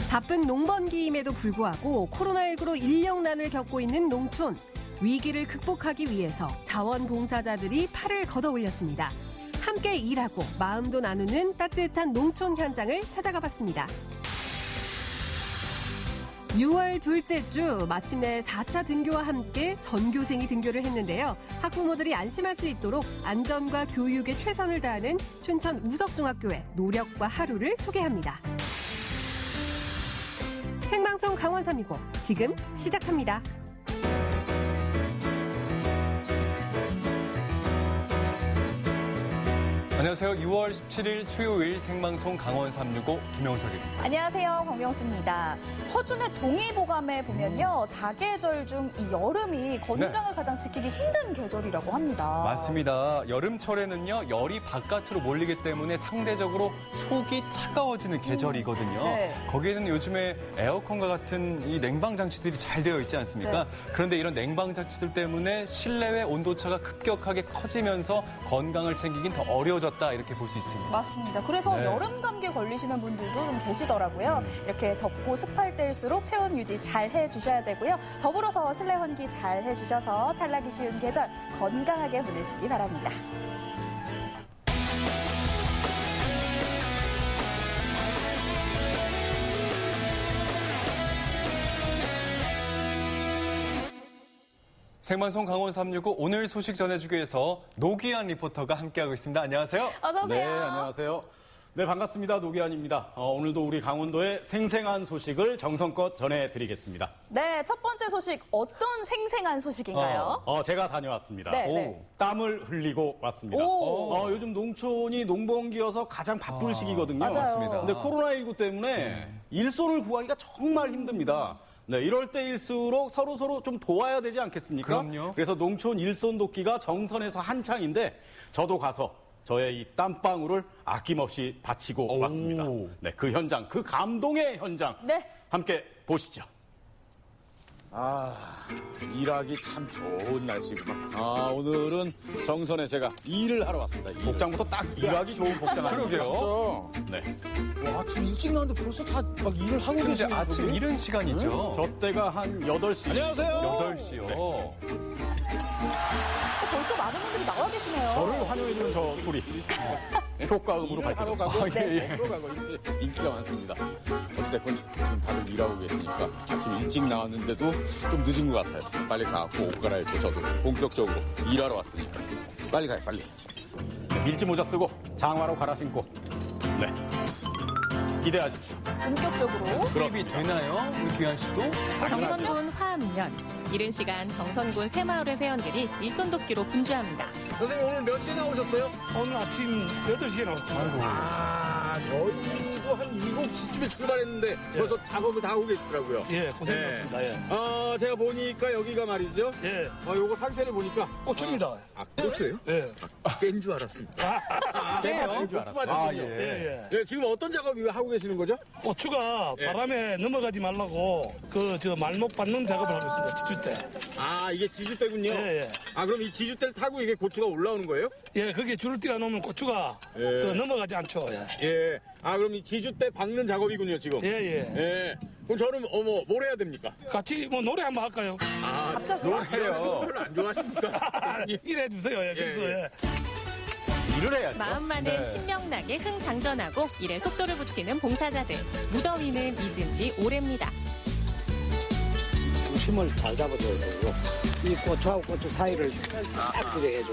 바쁜 농번기임에도 불구하고 코로나19로 인력난을 겪고 있는 농촌. 위기를 극복하기 위해서 자원봉사자들이 팔을 걷어 올렸습니다. 함께 일하고 마음도 나누는 따뜻한 농촌 현장을 찾아가 봤습니다. 6월 둘째 주 마침내 4차 등교와 함께 전교생이 등교를 했는데요. 학부모들이 안심할 수 있도록 안전과 교육에 최선을 다하는 춘천 우석중학교의 노력과 하루를 소개합니다. 생방송 강원 365 지금 시작합니다. 안녕하세요. 6월 17일 수요일 생방송 강원 365 김영석입니다. 안녕하세요. 박명수입니다. 허준의 동의보감에 보면요. 4계절 중 이 여름이 건강을 가장 지키기 힘든 계절이라고 합니다. 맞습니다. 여름철에는요. 열이 바깥으로 몰리기 때문에 상대적으로 속이 차가워지는 계절이거든요. 네. 거기에는 요즘에 에어컨과 같은 이 냉방 장치들이 잘 되어 있지 않습니까? 네. 그런데 이런 냉방 장치들 때문에 실내외 온도차가 급격하게 커지면서 건강을 챙기긴 더 어려워졌다. 이렇게 볼 수 있습니다. 맞습니다. 그래서 네. 여름 감기 걸리시는 분들도 좀 계시더라고요. 이렇게 덥고 습할 때일수록 체온 유지 잘 해주셔야 되고요. 더불어서 실내 환기 잘 해주셔서 탈락이 쉬운 계절 건강하게 보내시기 바랍니다. 생방송 강원 365 오늘 소식 전해주기 위해서 노기한 리포터가 함께하고 있습니다. 안녕하세요. 어서 오세요. 네, 안녕하세요. 네, 반갑습니다. 노기환입니다. 오늘도 우리 강원도의 생생한 소식을 정성껏 전해드리겠습니다. 네, 첫 번째 소식 어떤 생생한 소식인가요? 제가 다녀왔습니다. 네, 네. 땀을 흘리고 왔습니다. 요즘 농촌이 농번기여서 가장 바쁠 시기거든요. 맞아요. 맞습니다. 근데 코로나19 때문에 일손을 구하기가 정말 힘듭니다. 네, 이럴 때일수록 서로 좀 도와야 되지 않겠습니까? 그럼요. 그래서 농촌 일손 돕기가 정선에서 한창인데 저도 가서 저의 이 땀방울을 아낌없이 바치고 왔습니다. 네, 그 현장, 그 감동의 현장 네. 함께 보시죠. 일하기 참 좋은 날씨구만. 오늘은 정선에 제가 일을 하러 왔습니다. 복장부터 딱 일하기 좋은 복장 아니에요? 진짜? 네. 와, 아침 일찍 나왔는데 벌써 다 막 일을 하고 이제 계시네요. 아침 저기? 이른 시간이죠. 저 때가 한 8시. 안녕하세요. 8시요. 벌써 많은 분들이 나와 계시네요. 저를 환영해주는 저 소리. 효과음으로 일을 하러 밝혀졌어요. 가고 일하러 가고 이렇게 인기가 많습니다. 어찌됐건 지금 다들 일하고 계시니까 아침 일찍 나왔는데도 좀 늦은 것 같아요. 빨리 가고 옷 갈아입고 저도 본격적으로 일하러 왔으니까 빨리 가요, 빨리. 밀짚 모자 쓰고 장화로 갈아 신고. 네. 기대하십시오. 본격적으로. 수입이 되나요? 우리 귀한 씨도? 정선군 화암면 이른 시간 정선군 새마을의 회원들이 일손돕기로 분주합니다. 선생님 오늘 몇 시에 나오셨어요? 오늘 아침 8시에 나왔습니다. 저희도 한 7시쯤에 출발했는데 벌써 작업을 다 하고 계시더라고요. 예, 고생하셨습니다. 예. 제가 보니까 여기가 말이죠. 예, 요거 상태를 보니까 꽃입니다. 고추예요? 예. 깬 줄 알았습니다. 깨맞춘 줄 알았어요. 예, 예. 네, 지금 어떤 작업 하고 계시는 거죠? 고추가 바람에 넘어가지 말라고 말목 받는 작업을 하고 있습니다. 지주 때. 이게 지주대군요. 예, 예. 그럼 이 지주대를 타고 이게 고추가 올라오는 거예요? 예, 거기에 줄을 띄워놓으면 고추가 넘어가지 않죠. 예, 예. 그럼 이 지주대 박는 작업이군요, 지금. 예, 예. 예. 그럼 저는 뭘 해야 됩니까? 같이 뭐 노래 한번 할까요? 갑자기. 노래해요. 별로 안 좋아하십니까? 일해 주세요. 예, 그래서 예. 일을 해야죠. 마음만은 신명나게 흥장전하고 일에 속도를 붙이는 봉사자들. 무더위는 잊은 지 오래입니다. 중심을 잘 잡아줘야 되고 이 고추하고 고추 사이를 딱 그래 해줘.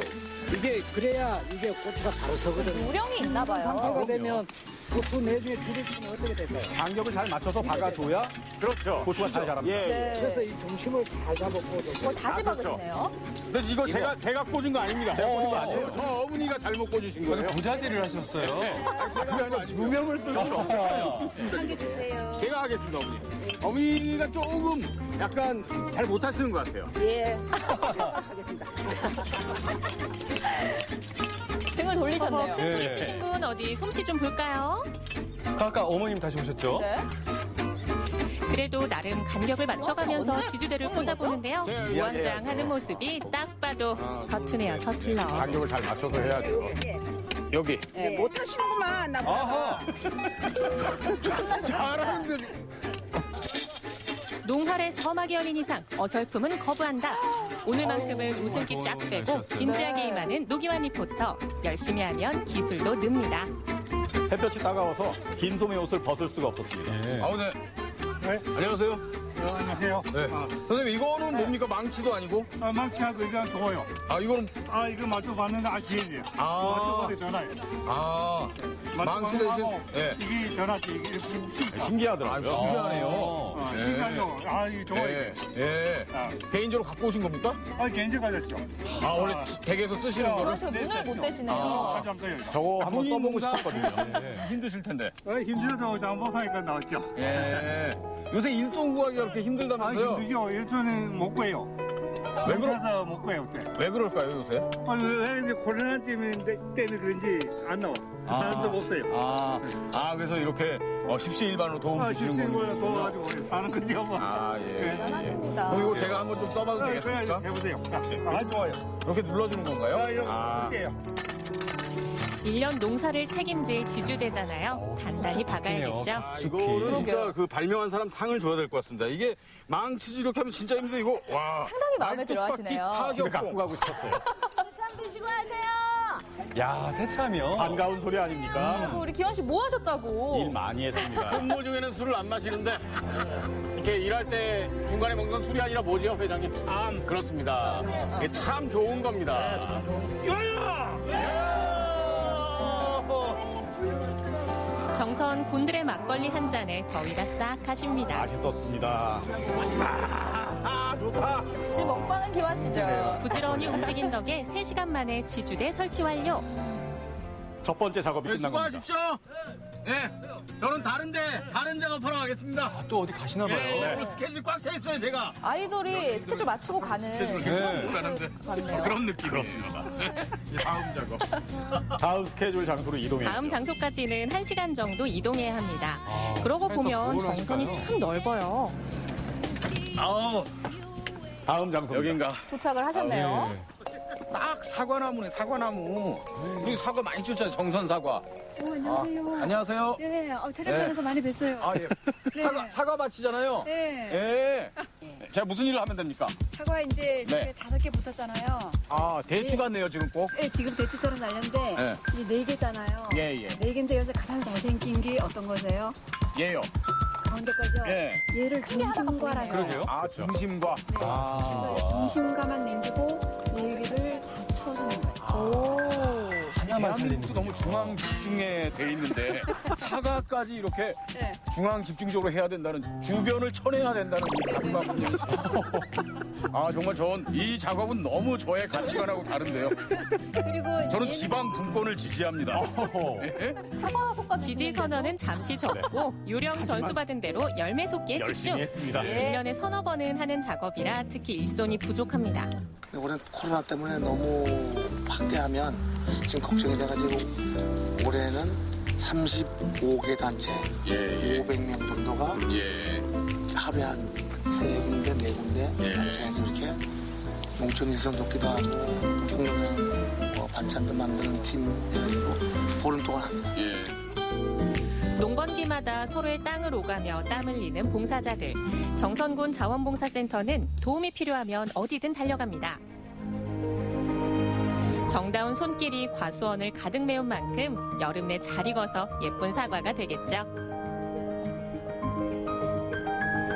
이게 그래야 이게 고추가 바로 서거든요. 요령이 있나 봐요. 상태가 되면 고추 내주에 줄을 치면 어떻게 될까요? 간격을 잘 맞춰서 박아줘야 그렇죠. 고추가 잘 자랍니다. 네. 그래서 이 중심을 잘 잡아보고 다시 박으시네요. 근데 이거 제가 꽂은 거 아닙니다. 제가 꽂은 거 아니에요. 저 어머니가 잘못 꽂으신 거예요? 부자질을 하셨어요. 누명을 쓸 수는 없잖아요. 제가 하겠습니다, 어머니. 어머니가 조금 약간 잘 못하시는 것 같아요. 등을 돌리셨네요. 큰 소리 치신 분 어디 솜씨 좀 볼까요? 아까 어머님 다시 오셨죠? 네. 그래도 나름 간격을 맞춰가면서 언제 지주대를 꽂는 꽂아보는데요. 우왕좌왕하는 모습이 딱 봐도 서투네요, 서툴러. 간격을 잘 맞춰서 해야죠. 여기. 네, 못하시는구만. 나 잘하는데 농활에 서막이 열린 이상 어설픔은 거부한다. 오늘만큼은 웃음기 쫙 빼고 진지하게 임하는 노기환 리포터. 열심히 하면 기술도 늡니다. 햇볕이 따가워서 긴 소매 옷을 벗을 수가 없었습니다. 네. 안녕하세요. 안녕하세요. 네. 선생님, 이거는 뭡니까? 망치도 아니고? 망치하고 이거 좋아요. 이거는, 이거 맛도 봤는데 기회예요. 아. 맛도 전화요. 망치 대신, 네. 이게 전화지. 이게 신기하더라고요. 신기하네요. 신기하죠. 이거 좋아요. 예. 개인적으로 갖고 오신 겁니까? 개인적 가졌죠. 원래 댁에서 쓰시는 거를? 그래서 눈을 못 떼시네요. 가져왔어요. 저거 한번 써보고 농사? 싶었거든요. 힘드실 텐데. 힘들어도 장보사니까 나왔죠. 예. 요새 일손 구하기가 그렇게 힘들다면서요? 힘들죠. 일손은 못 구해요. 왜 그래서 못 구해요, 그때. 왜 그럴까요, 요새? 왜 이제 코로나 때문에 그런지 안 나와. 사람도 없어요. 그래서 이렇게 십시일반으로 도움 주시는 거예요. 거예요? 도와가지고 사는 거죠, 뭐. 예. 대단하십니다. 그럼 이거 제가 한번 좀 써봐도 되겠습니까? 해보세요. 좋아요. 이렇게 눌러주는 건가요? 이렇게. 1년 농사를 책임질 지주대잖아요. 단단히 박아야겠죠. 이거는 진짜 그 발명한 사람 상을 줘야 될 것 같습니다. 이게 망치질 이렇게 하면 진짜 힘든데 이거 와. 상당히 마음에 들어 하시네요. 집에 갖고 가고 싶었어요. 참 드시고 하세요. 야, 새참이요. 반가운 소리 아닙니까? 그리고 우리 기원 씨 뭐 하셨다고? 일 많이 했습니다. 근무 중에는 술을 안 마시는데 이렇게 일할 때 중간에 먹는 술이 아니라 뭐지요, 회장님? 그렇습니다. 이게 참 좋은 겁니다. 정선 곤드레 막걸리 한 잔에 더위가 싹 가십니다. 맛있었습니다. 좋다. 역시 먹방은 기원 씨죠. 부지런히 움직인 덕에 3시간 만에 지주대 설치 완료. 첫 번째 작업이 끝난 겁니다. 수고하십시오. 네, 저는 다른 작업하러 가겠습니다. 또 어디 가시나 봐요. 오늘 스케줄 꽉 차 있어요, 제가. 아이돌이 스케줄 맞추고 가는 같네요. 그런 느낌. 그렇습니다. 다음 작업. 다음 스케줄 장소로 이동해야죠. 다음 장소까지는 1시간 정도 이동해야 합니다. 그러고 보면 정선이 참 넓어요. 다음 장소 여긴가? 도착을 하셨네요. 딱 사과나무네, 사과나무. 여기 사과 많이 줬잖아요, 정선 사과. 안녕하세요. 안녕하세요. 네, 텔레비전에서 많이 뵀어요. 예. 네. 사과밭이잖아요. 네. 예. 제가 무슨 일을 하면 됩니까? 사과 이제 집에 네. 5개 붙었잖아요. 대추 같네요, 지금 꼭. 네, 지금 대추처럼 날렸는데 네. 이제 4개잖아요. 예. 4개인데 여기서 가장 잘생긴 게 어떤 거세요? 예요. 가운데 거죠? 예. 얘를 중심과라고 그러게요. 해요. 중심과. 네. 그래서 중심과만 남기고 4개를 다 쳐주는 거예요. 하나만 살리는 대한민국도 너무 중앙 집중에 돼 있는데 사과까지 이렇게 네. 중앙 집중적으로 해야 된다는, 주변을 쳐내야 된다는 이 가슴 아픈 얘기. 정말 전 이 작업은 너무 저의 가치관하고 다른데요. 그리고 저는 지방 분권을 지지합니다. 사과 속까지 지지 선언은 잠시 접고 요령 전수받은 대로 열매 속기에 집중. 열심히 했습니다. 1년에 서너 번은 하는 작업이라 특히 일손이 부족합니다. 올해 코로나 때문에 너무 확대하면 지금 걱정이 돼가지고 올해는 35개 단체, 예. 500명 정도가 예. 하루에 한 3군데, 4군데 단체에서 이렇게 농촌 일선 돕기도 하고 경로는 반찬도 만드는 팀 해가지고 보름 동안 합니다. 예. 농번기마다 서로의 땅을 오가며 땀 흘리는 봉사자들. 정선군 자원봉사센터는 도움이 필요하면 어디든 달려갑니다. 정다운 손길이 과수원을 가득 메운 만큼 여름 내 잘 익어서 예쁜 사과가 되겠죠.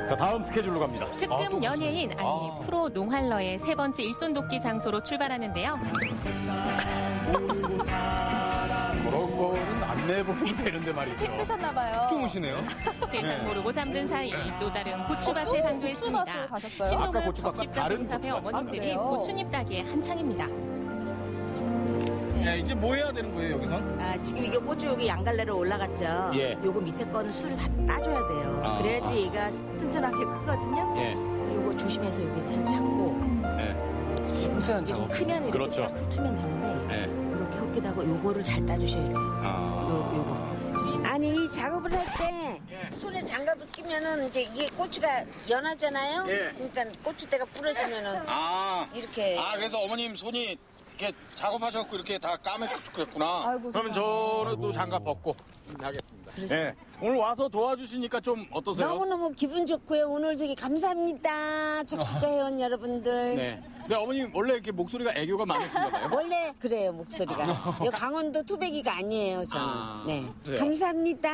자, 다음 스케줄로 갑니다. 특급 연예인 프로 농활러의 3번째 일손 돕기 장소로 출발하는데요. 그런 거는 안 내보면 되는데 말이죠. 힘드셨나 봐요. 주무시네요. 세상 모르고 잠든 사이 또 다른 고추밭에 당도했습니다. 고추밭을 가셨어요? 아까 신동은 고추밭과 적십자 다른 봉사배 고추밭. 어머님들이 그래요? 고추잎 따기에 한창입니다. 이제 뭐 해야 되는 거예요, 여기서? 지금 이게 고추 여기 양갈래로 올라갔죠. 예. 요거 밑에 거는 술을 다 따줘야 돼요. 그래야지 얘가 튼튼하게 크거든요. 예. 요거 조심해서 여기 살 잡고 섬세한 좀 작업. 크면 이렇게 그렇죠. 딱 훑으면 되는데 예. 이렇게 헛기도 하고 요거를 잘 따주셔야 돼요. 요거. 아니 이 작업을 할 때 손에 장갑을 끼면은 이제 이게 고추가 연하잖아요. 예. 그러니까 고추대가 부러지면은 이렇게. 그래서 어머님 손이 이렇게 작업하셔갖고 이렇게 다 까맣고 그랬구나. 아이고, 그러면 저는 또 장갑 벗고 하겠습니다. 네, 오늘 와서 도와주시니까 좀 어떠세요? 너무너무 기분 좋고요. 오늘 저기 감사합니다. 적십자 회원 여러분들. 네. 네, 어머님 원래 이렇게 목소리가 애교가 많으신가 봐요. 원래 그래요, 목소리가. 이 강원도 토백이가 아니에요, 저는. 네. 그래요? 감사합니다.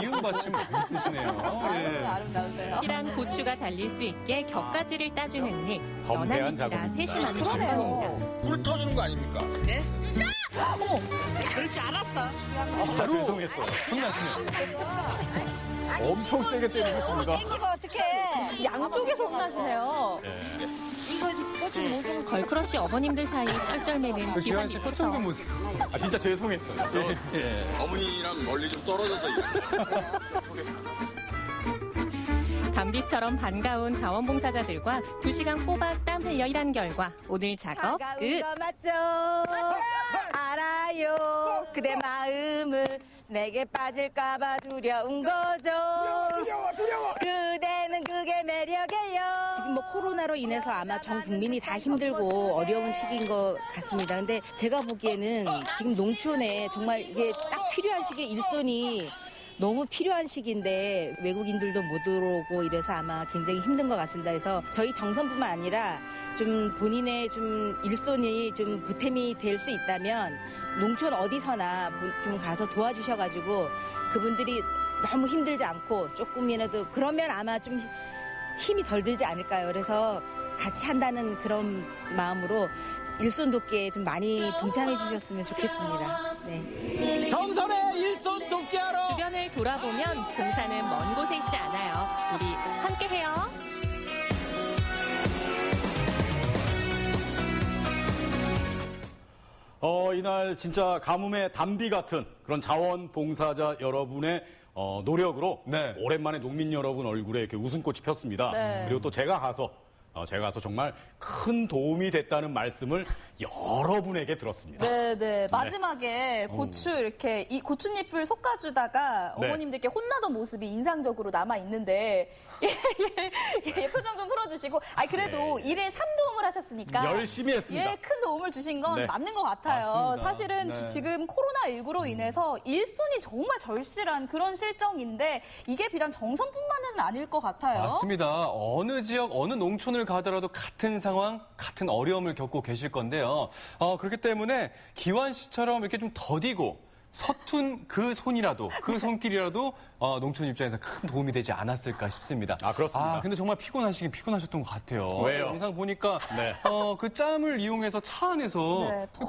미음 받침 많이 쓰시네요. 예. 아름다우세요. 실한 고추가 달릴 수 있게 격가지를 따주는 일. 섬세한 연한 이라 작업입니다. 세심하는 그러네요. 장관입니다. 불 터주는 거 아닙니까? 그럴 줄 알았어. 진짜 죄송했어요. 혼나시네요. 엄청 세게 때리고 있습니다. 땡기면 어떡해. 양쪽에서 혼나시네요. 이거 꽃이 뭐 좀. 걸크러쉬 어머님들 사이 쩔쩔매는 그 기환 씨 기환 표정 좀 리포터. 보세요. 아, 진짜 죄송했어요. 어머니랑 멀리 좀 떨어져서 담비처럼 반가운 자원봉사자들과 2시간 꼬박 땀 흘려 일한 결과 오늘 작업 끝. 거 맞죠? 알아요. 그대 마음을 내게 빠질까봐 두려운 거죠. 두려워. 그대는 그게 매력이에요. 지금 뭐 코로나로 인해서 아마 전 국민이 다 힘들고 어려운 시기인 것 같습니다. 근데 제가 보기에는 지금 농촌에 정말 이게 딱 필요한 시기에 일손이 너무 필요한 시기인데 외국인들도 못 들어오고 이래서 아마 굉장히 힘든 것 같습니다. 그래서 저희 정선뿐만 아니라 좀 본인의 좀 일손이 좀 보탬이 될 수 있다면 농촌 어디서나 좀 가서 도와주셔가지고 그분들이 너무 힘들지 않고 조금이라도 그러면 아마 좀 힘이 덜 들지 않을까요? 그래서 같이 한다는 그런 마음으로 일손 돕기에 좀 많이 동참해 주셨으면 좋겠습니다. 네. 정선의 일손 돕기하러 주변을 돌아보면 봉사는 먼 곳에 있지 않아요. 우리 함께해요. 이날 진짜 가뭄의 담비 같은 그런 자원봉사자 여러분의 노력으로 네. 오랜만에 농민 여러분 얼굴에 이렇게 웃음꽃이 폈습니다. 네. 그리고 또 제가 가서 정말 큰 도움이 됐다는 말씀을 여러분에게 들었습니다. 네네. 마지막에 고추 이렇게 이 고추잎을 솎아주다가 네. 어머님들께 혼나던 모습이 인상적으로 남아 있는데 표정 좀 풀어주시고. 그래도 네. 일에 3도움을 하셨으니까 열심히 했습니다. 큰 도움을 주신 건 네. 맞는 것 같아요. 맞습니다. 사실은 네. 지금 코로나19로 인해서 일손이 정말 절실한 그런 실정인데 이게 비단 정선뿐만은 아닐 것 같아요. 맞습니다. 어느 지역, 어느 농촌을 가더라도 같은 상황, 같은 어려움을 겪고 계실 건데요. 그렇기 때문에 기환 씨처럼 이렇게 좀 더디고 서툰 그 손이라도, 그 손길이라도 농촌 입장에서 큰 도움이 되지 않았을까 싶습니다. 그렇습니다. 근데 정말 피곤하시긴 피곤하셨던 것 같아요. 왜요? 영상 보니까 네. 그 짬을 이용해서 차 안에서 네, 푹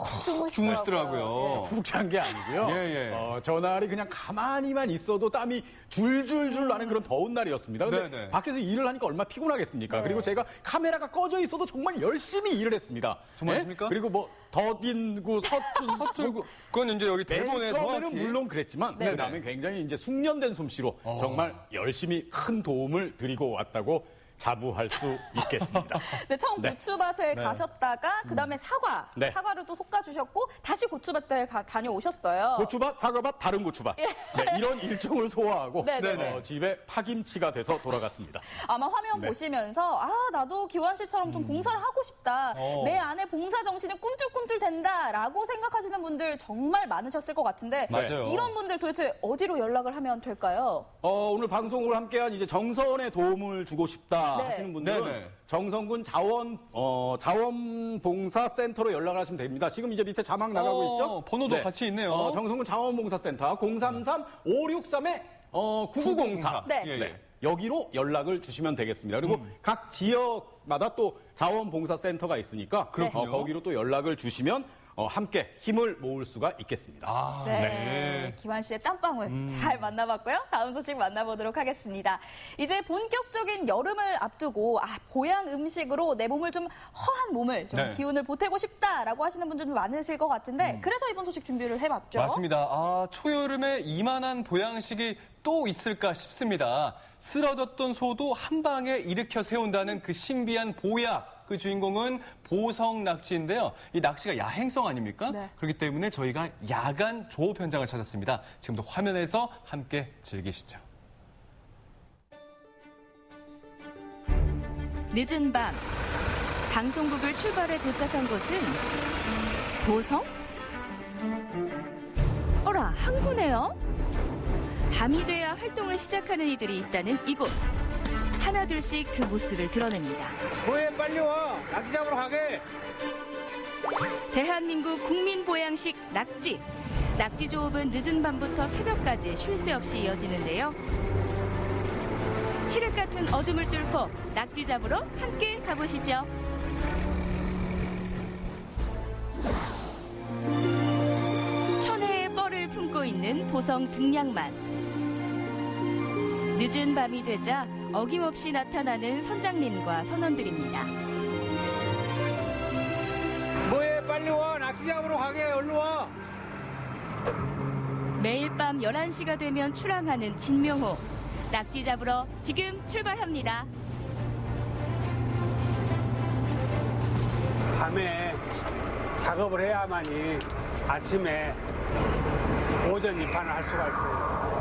주무시더라고요. 푹 잔 게 아니고요. 예. 전날이 그냥 가만히만 있어도 땀이 줄줄줄 나는 그런 더운 날이었습니다. 근데 네네. 밖에서 일을 하니까 얼마나 피곤하겠습니까? 네. 그리고 제가 카메라가 꺼져 있어도 정말 열심히 일을 했습니다. 정말입니까? 그리고 뭐 더딘구, 서툴고 그건 이제 여기 맨 대본에 처음에는 정확히 물론 그랬지만 네. 그다음에 굉장히 이제 숙련된 솜씨로 정말 열심히 큰 도움을 드리고 왔다고 자부할 수 있겠습니다. 네, 처음 네. 고추밭에 가셨다가 그다음에 네. 사과를 또 솎아주셨고 다시 고추밭에 다녀오셨어요. 고추밭, 사과밭, 다른 고추밭. 네, 이런 일정을 소화하고 네네네. 집에 파김치가 돼서 돌아갔습니다. 아마 화면 네. 보시면서 나도 기환 씨처럼 좀 봉사를 하고 싶다. 내 안에 봉사 정신이 꿈틀꿈틀 된다라고 생각하시는 분들 정말 많으셨을 것 같은데 맞아요. 이런 분들 도대체 어디로 연락을 하면 될까요? 오늘 방송을 함께한 이제 정선에 도움을 주고 싶다 네. 하시는 분들은 네네. 정선군 자원봉사센터로 연락을 하시면 됩니다. 지금 이제 밑에 자막 나가고 있죠? 번호도 같이 있네요. 정선군 자원봉사센터 033-563-9904. 네. 예. 여기로 연락을 주시면 되겠습니다. 그리고 각 지역마다 또 자원봉사센터가 있으니까 그렇군요. 거기로 또 연락을 주시면 함께 힘을 모을 수가 있겠습니다. 네. 기환 씨의 땀방울 잘 만나봤고요. 다음 소식 만나보도록 하겠습니다. 이제 본격적인 여름을 앞두고 보양 음식으로 내 몸을 좀 허한 몸을 좀 네. 기운을 보태고 싶다라고 하시는 분들 좀 많으실 것 같은데 그래서 이번 소식 준비를 해봤죠. 맞습니다. 초여름에 이만한 보양식이 또 있을까 싶습니다. 쓰러졌던 소도 한 방에 일으켜 세운다는 그 신비한 보약. 그 주인공은 보성 낙지인데요. 이 낙지가 야행성 아닙니까? 네. 그렇기 때문에 저희가 야간 조업 현장을 찾았습니다. 지금도 화면에서 함께 즐기시죠. 늦은 밤 방송국을 출발해 도착한 곳은 보성? 어라, 항구네요. 밤이 돼야 활동을 시작하는 이들이 있다는 이곳. 하나둘씩 그 모습을 드러냅니다. 뭐해, 빨리 와. 낙지 잡으러 가게. 대한민국 국민 보양식 낙지. 낙지 조업은 늦은 밤부터 새벽까지 쉴 새 없이 이어지는데요. 칠흑 같은 어둠을 뚫고 낙지 잡으러 함께 가보시죠. 천혜의 뻘을 품고 있는 보성 등량만. 늦은 밤이 되자 어김없이 나타나는 선장님과 선원들입니다. 뭐해, 빨리 와. 낙지 잡으러 가게. 얼른 와. 매일 밤 11시가 되면 출항하는 진명호. 낙지 잡으러 지금 출발합니다. 밤에 작업을 해야만이 아침에 오전 입항을 할 수가 있어요.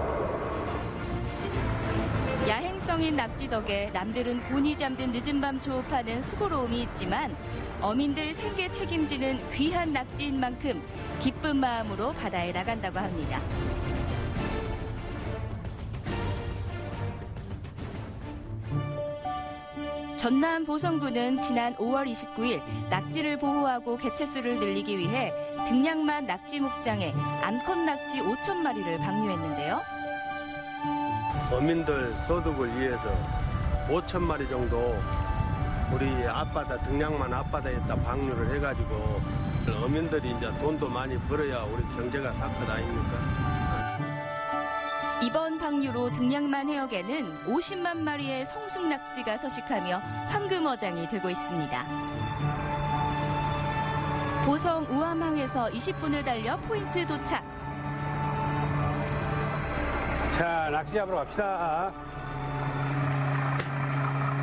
야행성인 낙지 덕에 남들은 곤히 잠든 늦은 밤 조업하는 수고로움이 있지만 어민들 생계 책임지는 귀한 낙지인 만큼 기쁜 마음으로 바다에 나간다고 합니다. 전남 보성군은 지난 5월 29일 낙지를 보호하고 개체수를 늘리기 위해 등량만 낙지 목장에 암컷 낙지 5,000마리를 방류했는데요. 어민들 소득을 위해서 5,000마리 정도 우리 앞바다 등량만 앞바다에다 방류를 해가지고 어민들이 이제 돈도 많이 벌어야 우리 경제가 닦아 다닙니까? 이번 방류로 등량만 해역에는 50만 마리의 성숙 낙지가 서식하며 황금어장이 되고 있습니다. 보성 우암항에서 20분을 달려 포인트 도착. 자, 낙지 잡으러 갑시다.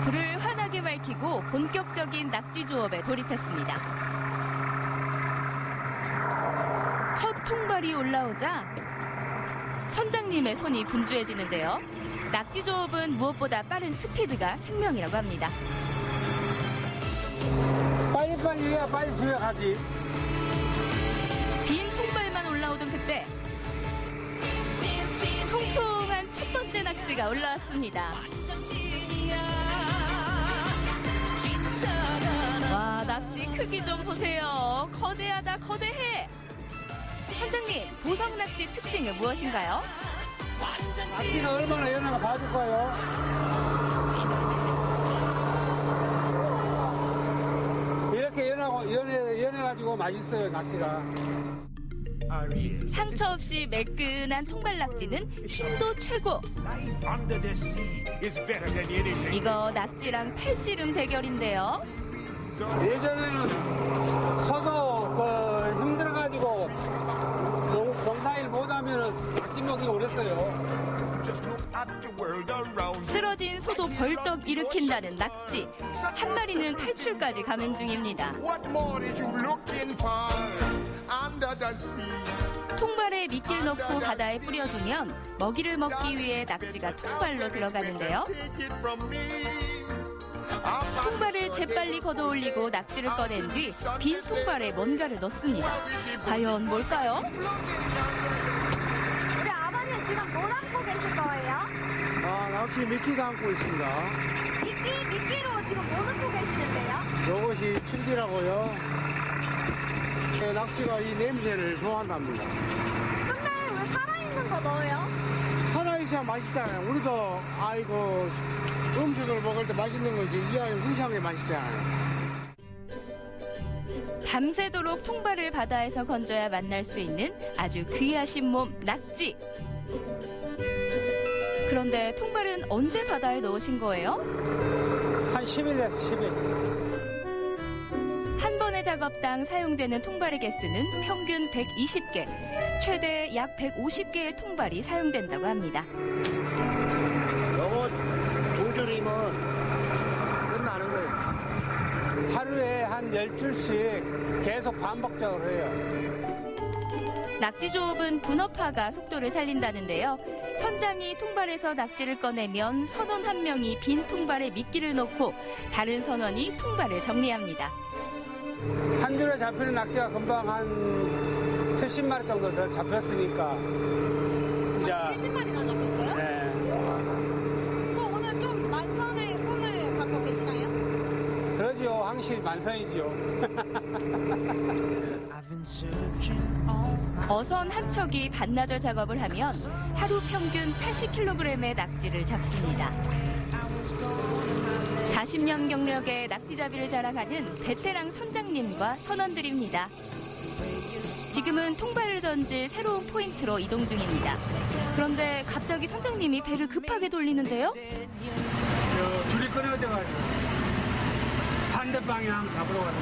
불을 환하게 밝히고 본격적인 낙지 조업에 돌입했습니다. 첫 통발이 올라오자 선장님의 손이 분주해지는데요. 낙지 조업은 무엇보다 빠른 스피드가 생명이라고 합니다. 빨리 해야 빨리 집에 가지. 빈 통발만 올라오던 그때 통통한 첫 번째 낙지가 올라왔습니다. 와, 낙지 크기 좀 보세요. 거대하다, 거대해. 선장님, 보성 낙지 특징은 무엇인가요? 낙지가 얼마나 연하가 봐줄 거예요. 이렇게 연해가지고 맛있어요, 낙지가. 상처 없이 매끈한 통발 낙지는 힘도 최고. 이거 낙지랑 팔씨름 대결인데요. 예전에는 서도 힘들어가지고 농사일 못하면 낙지 먹기 어렸어요. 쓰러진 소도 벌떡 일으킨다는 낙지. 한 마리는 탈출까지 감행 중입니다. 통발에 미끼를 넣고 바다에 뿌려두면 먹이를 먹기 위해 낙지가 통발로 들어가는데요. 통발을 재빨리 걷어올리고 낙지를 꺼낸 뒤 빈 통발에 뭔가를 넣습니다. 과연 뭘까요? 우리 아버님 지금 뭘 안고 계실 거예요? 낚시 미끼 감고 있습니다. 미끼로 지금 뭐 넣고 계시는데요? 이것이 칠기라고요. 낙지가 이 냄새를 좋아한답니다. 근데 왜 살아있는 거 넣어요? 살아있어야 맛있잖아요. 우리도 아이고 음식을 먹을 때 맛있는 거지 이 안에 후시하게 맛있잖아요. 밤새도록 통발을 바다에서 건져야 만날 수 있는 아주 귀하신 몸 낙지. 그런데 통발은 언제 바다에 넣으신 거예요? 한 10일 됐어, 10일. 한 번의 작업당 사용되는 통발의 개수는 평균 120개, 최대 약 150개의 통발이 사용된다고 합니다. 요거 두 줄이면 끝나는 거예요. 하루에 한 10줄씩 계속 반복적으로 해요. 낙지 조업은 분업화가 속도를 살린다는데요. 선장이 통발에서 낙지를 꺼내면 선원 한 명이 빈 통발에 미끼를 넣고 다른 선원이 통발을 정리합니다. 한 줄에 잡히는 낙지가 금방 한 70마리 정도 더 잡혔으니까. 이제 70마리나 잡혔어요? 네. 그럼 오늘 좀 만선의 꿈을 갖고 계시나요? 그러죠. 항시 만선이죠. 어선 한 척이 반나절 작업을 하면 하루 평균 80kg의 낙지를 잡습니다. 40년 경력의 낙지잡이를 자랑하는 베테랑 선장님과 선원들입니다. 지금은 통발을 던질 새로운 포인트로 이동 중입니다. 그런데 갑자기 선장님이 배를 급하게 돌리는데요? 줄이 끊어져가지고 반대 방향 잡으러 가는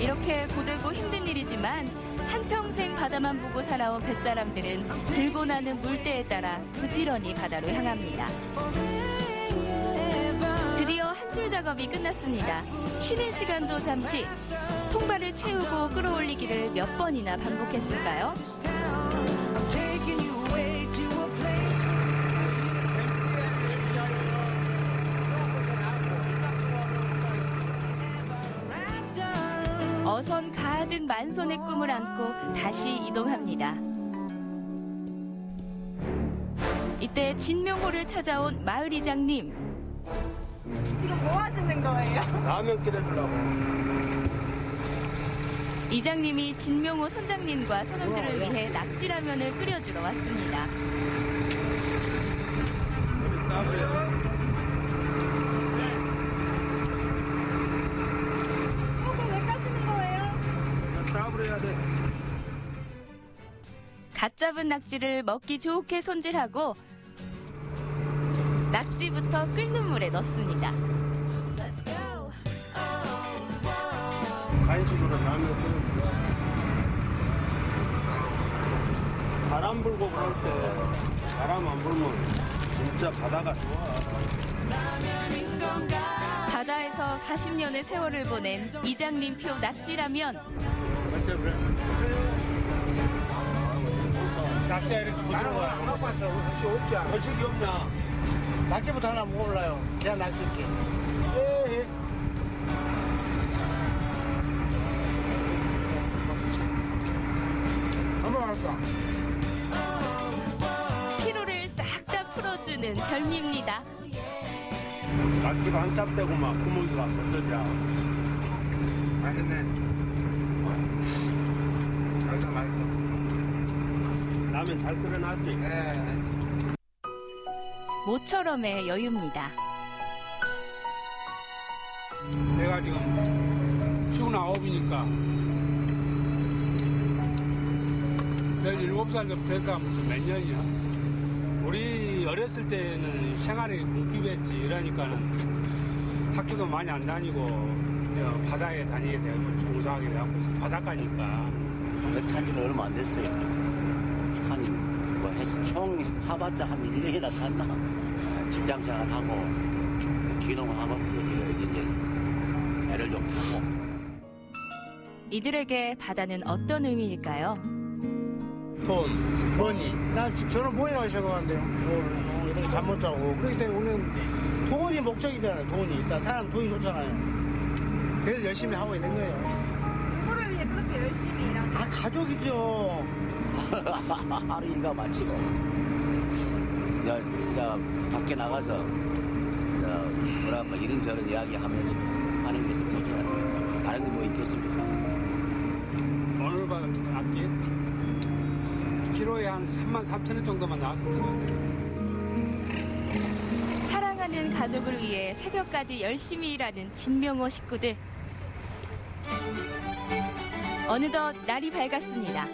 이렇게 고되고 힘든 일이지만 한평생 바다만 보고 살아온 뱃사람들은 들고 나는 물때에 따라 부지런히 바다로 향합니다. 드디어 한 줄 작업이 끝났습니다. 쉬는 시간도 잠시 통발을 채우고 끌어올리기를 몇 번이나 반복했을까요? 어선 가득 만선의 꿈을 안고 다시 이동합니다. 이때 진명호를 찾아온 마을 이장님. 지금 뭐 하시는 거예요? 라면 끓여주려고. 이장님이 진명호 선장님과 선원들을 위해 낙지라면을 끓여주러 왔습니다. 갓 잡은 낙지를 먹기 좋게 손질하고 낙지부터 끓는 물에 넣습니다. 간식으로 라면 끓여주고. 바람 불고 그럴 때 바람 안 불면 진짜 바다가 좋아. 바다에서 40년의 세월을 보낸 이장님표 낙지라면. 낙지 이렇게 나는 안 갖고 왔어. 혹시 없냐? 거식이 없냐? 낙지부터 하나 먹을래요. 그냥 낙지게. 예. 한번 할까? 피로를 싹 다 풀어주는 별미입니다. 낙지가 한참 떼고 막 구멍이가 어쩌냐. 맛있네. 맛있어, 맛있어. 라면 잘 끓여놨지? 네. 모처럼의 여유입니다. 내가 지금 59이니까 17살부터 될까 무슨 몇 년이야? 우리 어렸을 때는 생활이 궁핍했지. 이러니까는 학교도 많이 안 다니고 그냥 바다에 다니게 되고 종사하게 되고 바닷가니까. 탄 지는 얼마 안 됐어요. 뭐 해서 총 타봤자 한 1년이나 탔나. 직장생활 하고 기농하고 이제 배를 좀 타고. 이들에게 바다는 어떤 의미일까요? 돈이. 난 저는 뭐이라고 생각하는데요. 이렇게 잠 못 자고. 그렇기 때문에 우리는 돈이 목적이잖아요. 돈이. 일단 사람 돈이 좋잖아요. 그래서 열심히 하고 있는 거예요. 누구를 위해 그렇게 열심히 일하세요? 아, 가족이죠. 하루 일과 마치고 자 밖에 나가서 뭐랄까 이런저런 이야기하면서 하는 게 좀 되죠. 다른 게 뭐 있겠습니까? 오늘 받은 악기 키로에 한 33,000원 정도만 나왔었어요. 사랑하는 가족을 위해 새벽까지 열심히 일하는 진명호 식구들. 어느덧 날이 밝았습니다.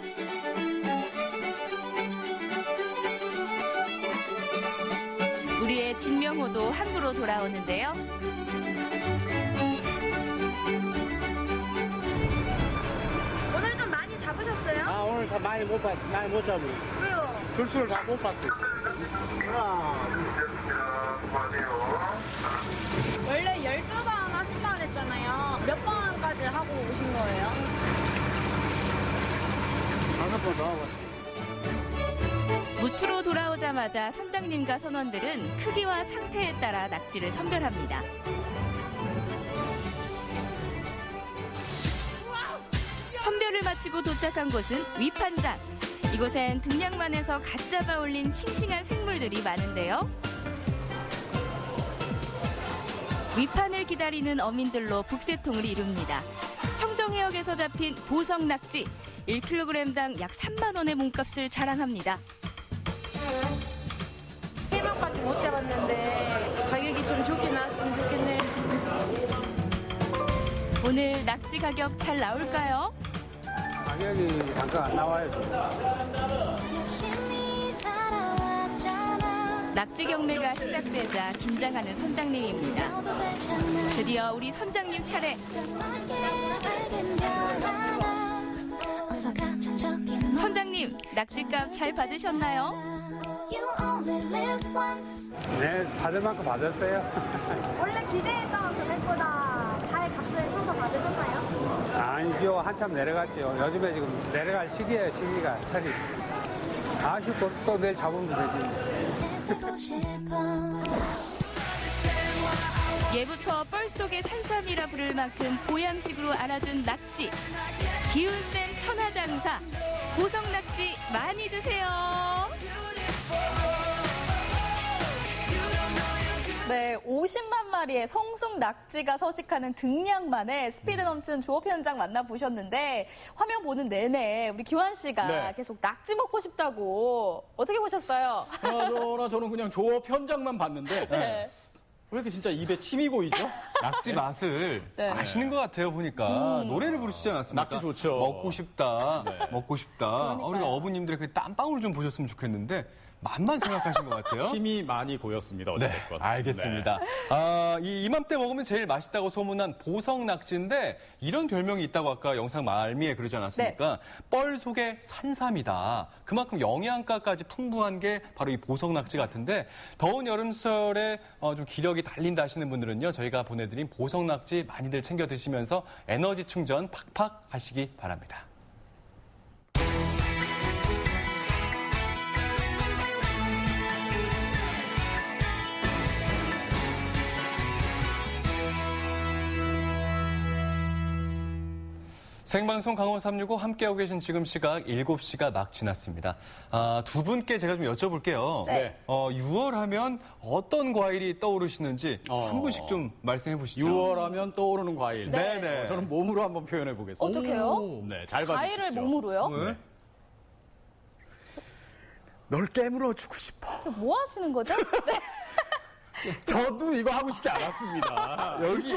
우리의 진명호도 항구로 돌아오는데요. 오늘 좀 많이 잡으셨어요? 아, 오늘 많이 못 잡고. 왜요? 줄수를 다 못 봤어요. 원래 12번 하신다고 했잖아요. 몇 번까지 하고 오신 거예요? 5번 더 하고. 무트로 돌아오자마자 선장님과 선원들은 크기와 상태에 따라 낙지를 선별합니다. 선별을 낚시를 마치고 도착한 곳은 위판장. 이곳엔 등량만에서 갓 잡아 올린 싱싱한 생물들이 많은데요. 위판을 기다리는 어민들로 북새통을 이룹니다. 청정해역에서 잡힌 보성 낙지 1kg당 약 3만 원의 몸값을 자랑합니다. 3번밖에 못 잡았는데 가격이 좀 좋게 나왔으면 좋겠네. 오늘 낙지 가격 잘 나올까요? 가격이 잠깐 안 나와요. 낙지 경매가 시작되자 긴장하는 선장님입니다. 드디어 우리 선장님 차례. 선장님, 낙지값 잘 받으셨나요? 네, 받을 만큼 받았어요. 원래 기대했던 금액보다 잘 값을 쳐서 받으셨나요? 아니죠. 한참 내려갔죠. 요즘에 지금 내려갈 시기예요, 시기가. 차리. 아쉽고 또 내일 잡으면 되지. 예부터 뻘 속의 산삼이라 부를 만큼 보양식으로 알아준 낙지. 기운센 천하장사. 보성 낙지 많이 드세요. 네, 50만 마리의 성숙 낙지가 서식하는 등량만에 스피드 넘치는 조업 현장 만나보셨는데 화면 보는 내내 우리 기환 씨가 네. 계속 낙지 먹고 싶다고 어떻게 보셨어요? 저는 그냥 조업 현장만 봤는데 네. 왜 이렇게 진짜 입에 침이 고이죠? 낙지 맛을 네. 아시는 것 같아요, 보니까. 노래를 부르시지 않았습니까? 낙지 좋죠. 먹고 싶다, 네. 먹고 싶다. 우리 어부님들의 그 땀방울 좀 보셨으면 좋겠는데 맛만 생각하신 것 같아요. 침이 많이 고였습니다. 네, 어쨌든. 알겠습니다. 이 이맘때 먹으면 제일 맛있다고 소문난 보성 낙지인데 이런 별명이 있다고 아까 영상 말미에 그러지 않았습니까? 뻘 속의 산삼이다. 그만큼 영양가까지 풍부한 게 바로 이 보성 낙지 같은데 더운 여름철에 좀 기력이 달린다 하시는 분들은요. 저희가 보내드린 보성 낙지 많이들 챙겨 드시면서 에너지 충전 팍팍 하시기 바랍니다. 생방송 강원 365 함께하고 계신 지금 시각 7시가 막 지났습니다. 두 분께 제가 좀 여쭤볼게요. 네. 6월 하면 어떤 과일이 떠오르시는지 한 분씩 좀 말씀해 보시죠. 6월 하면 떠오르는 과일. 네네. 저는 몸으로 한번 표현해 보겠습니다. 어떡해요? 네, 잘 봐주십시오. 과일을 몸으로요? 네. 널 깨물어 주고 싶어. 뭐 하시는 거죠? 네. 저도 이거 하고 싶지 않았습니다. 여기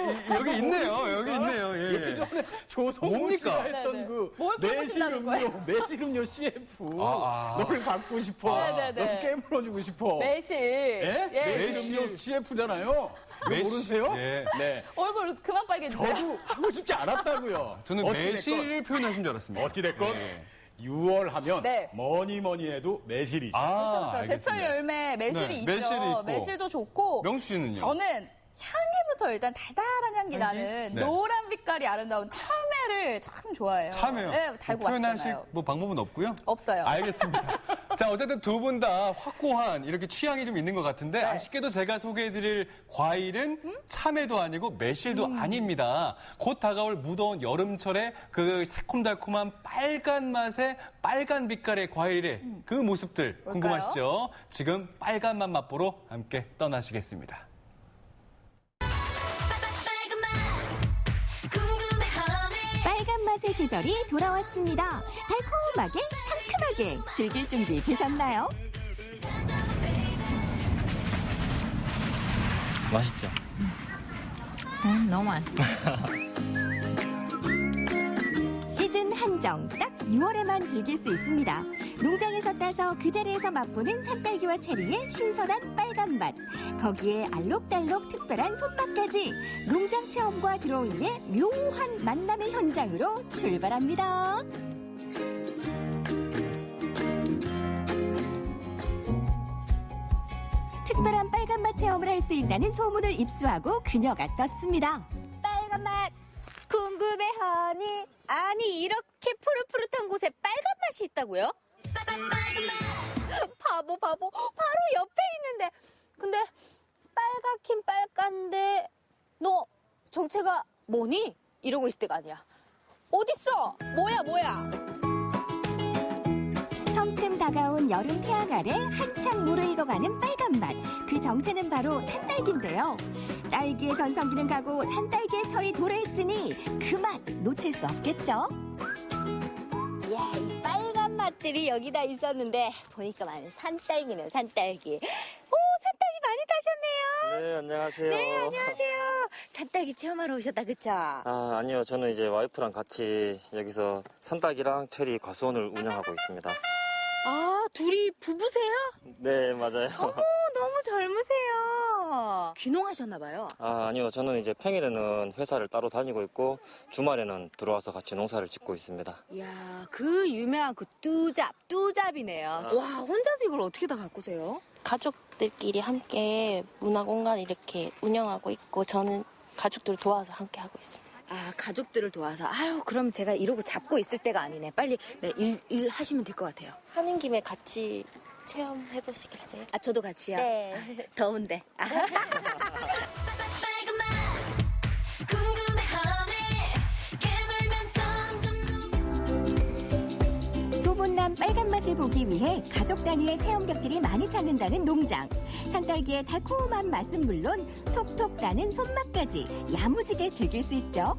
있네요. 여기 있네요. 예. 예전에 조성모 뭡니까? 씨가 했던 네네. 그 뭘 깨무신다는 거예요? 매실음료 CF. 아. 널 갖고 싶어. 네네네. 널 깨물어 주고 싶어. 매실. 예? 예. 매실음료 CF잖아요. 모르세요? 예. 네. 얼굴 그만 빨개지세요. 저도 하고 싶지 않았다고요. 저는 어찌됐건. 매실을 표현하신 줄 알았습니다. 어찌됐건 네. 6월 하면 네. 뭐니 해도 매실이죠. 그렇죠. 제철 열매 매실이 네, 있죠. 매실이 있고. 매실도 좋고. 명수 씨는요? 저는 향기부터 일단 달달한 향기 나는 네. 노란 빛깔이 아름다운 참외를 참 좋아해요. 참외요? 네, 달고 표현하실 맛있잖아요. 뭐 방법은 없고요? 없어요. 알겠습니다. 자, 어쨌든 두 분 다 확고한 이렇게 취향이 좀 있는 것 같은데 아쉽게도 제가 소개해드릴 과일은 참외도 아니고 매실도 아닙니다. 곧 다가올 무더운 여름철에 그 새콤달콤한 빨간 맛의 빨간 빛깔의 과일의 그 모습들 궁금하시죠? 지금 빨간 맛 맛보러 함께 떠나시겠습니다. 빨간 맛의 계절이 돌아왔습니다. 달콤하게 상큼하게 즐길 준비 되셨나요? 맛있죠? 너무 맛있어. 시즌 한정 딱 6월에만 즐길 수 있습니다. 농장에서 따서 그 자리에서 맛보는 산딸기와 체리의 신선한 빨간 맛. 거기에 알록달록 특별한 손맛까지 농장 체험과 드로잉의 묘한 만남의 현장으로 출발합니다. 특별한 빨간 맛 체험을 할 수 있다는 소문을 입수하고 그녀가 떴습니다. 빨간 맛 궁금해하니? 아니 이렇게 푸릇푸릇한 곳에 빨간 맛이 있다고요? 바보 바로 옆에 있는데 근데 빨갛긴 빨간데 너 정체가 뭐니? 이러고 있을 때가 아니야. 어딨어? 뭐야? 성큼 다가온 여름 태양 아래 한창 무르익어가는 빨간맛. 그 정체는 바로 산딸기인데요. 딸기의 전성기는 가고 산딸기의 철이 도래했으니 그 맛 놓칠 수 없겠죠. 야, 이 빨간 맛들이 여기다 있었는데 보니까 산딸기네, 산딸기. 오, 산딸기 많이 따셨네요. 네, 안녕하세요. 네, 안녕하세요. 산딸기 체험하러 오셨다, 그쵸? 아, 아니요. 저는 이제 와이프랑 같이 여기서 산딸기랑 체리 과수원을 운영하고 있습니다. 아, 둘이 부부세요? 네, 맞아요. 너무 젊으세요. 귀농하셨나봐요. 아, 아니요. 저는 이제 평일에는 회사를 따로 다니고 있고 주말에는 들어와서 같이 농사를 짓고 있습니다. 이야, 그 유명한 그 뚜잡이네요. 와, 혼자서 이걸 어떻게 다 가꾸세요? 가족들끼리 함께 문화공간 이렇게 운영하고 있고 저는 가족들 도와서 함께 하고 있습니다. 아, 가족들을 도와서. 아유, 그럼 제가 이러고 잡고 있을 때가 아니네. 빨리 일 하시면 될 것 같아요. 하는 김에 같이 체험해보시겠어요? 아, 저도 같이요? 네. 더운데. 소문난 빨간 맛을 보기 위해 가족 단위의 체험 객들이 많이 찾는다는 농장. 산딸기의 달콤한 맛은 물론 톡톡 따는 손맛까지 야무지게 즐길 수 있죠.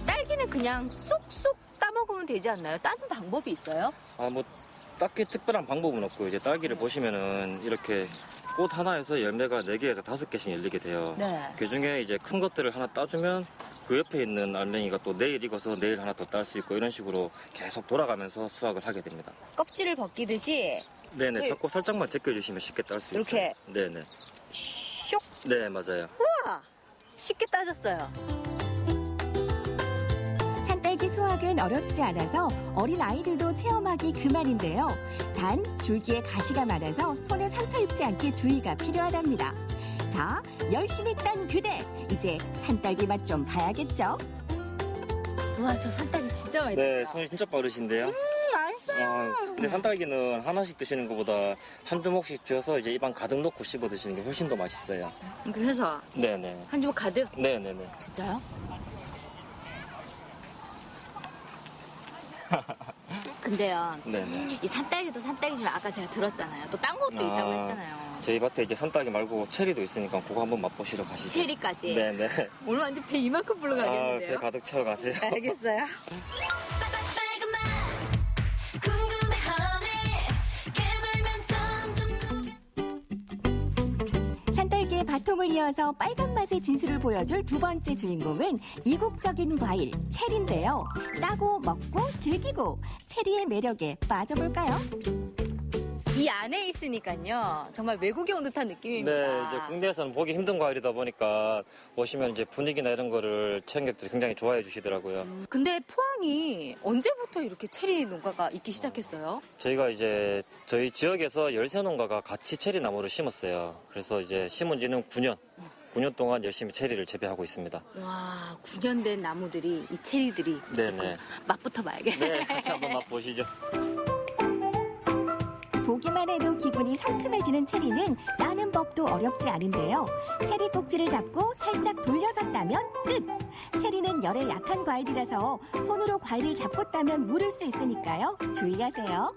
딸기는 그냥 쏙쏙 따먹으면 되지 않나요? 따는 방법이 있어요? 아, 뭐 딱히 특별한 방법은 없고 이제 딸기를 보시면은 이렇게 꽃 하나에서 열매가 4개에서 5개씩 열리게 돼요. 네. 그 중에 이제 큰 것들을 하나 따주면 그 옆에 있는 알맹이가 또 내일 익어서 내일 하나 더 딸 수 있고 이런 식으로 계속 돌아가면서 수확을 하게 됩니다. 껍질을 벗기듯이 네네, 잡고 살짝만 제껴주시면 쉽게 딸 수 있어요. 이렇게? 네네. 쇽! 네, 맞아요. 우와! 쉽게 따졌어요. 산딸기 수확은 어렵지 않아서 어린 아이들도 체험하기 그만인데요. 단 줄기에 가시가 많아서 손에 상처 입지 않게 주의가 필요하답니다. 자, 열심히 딴 그대, 이제 산딸기 맛 좀 봐야겠죠? 우와, 저 산딸기 진짜 맛있다. 네, 손이 진짜 빠르신데요. 맛있어요. 아, 근데 산딸기는 하나씩 드시는 것보다 한 주먹씩 쥐어서 이제 입안 가득 넣고 씹어 드시는 게 훨씬 더 맛있어요. 그래서 네네. 한 주먹 가득? 네네네. 진짜요? 근데요, 네네. 이 산딸기도 산딸기지만 아까 제가 들었잖아요. 또 딴 것도 있다고 했잖아요. 저희 밭에 이제 산딸기 말고 체리도 있으니까 그거 한번 맛보시러 가시죠. 체리까지? 네네. 오늘 완전 배 이만큼 불러가겠는데요? 배 가득 채워 가세요. 알겠어요. 산딸기의 바통을 이어서 빨간 맛의 진수를 보여줄 두 번째 주인공은 이국적인 과일, 체리인데요. 따고 먹고 즐기고 체리의 매력에 빠져볼까요? 이 안에 있으니까요. 정말 외국에 온 듯한 느낌입니다. 네, 이제 국내에서는 보기 힘든 과일이다 보니까 오시면 이제 분위기나 이런 거를 체험객들이 굉장히 좋아해 주시더라고요. 근데 포항이 언제부터 이렇게 체리 농가가 있기 시작했어요? 저희가 이제 저희 지역에서 13농가가 같이 체리 나무를 심었어요. 그래서 이제 심은 지는 9년 동안 열심히 체리를 재배하고 있습니다. 와, 9년 된 나무들이, 이 체리들이. 네네. 맛부터 봐야겠네. 네, 같이 한번 맛보시죠. 보기만 해도 기분이 상큼해지는 체리는 따는 법도 어렵지 않은데요. 체리 꼭지를 잡고 살짝 돌려서 따면 끝! 체리는 열에 약한 과일이라서 손으로 과일을 잡고 따면 물을 수 있으니까요. 주의하세요.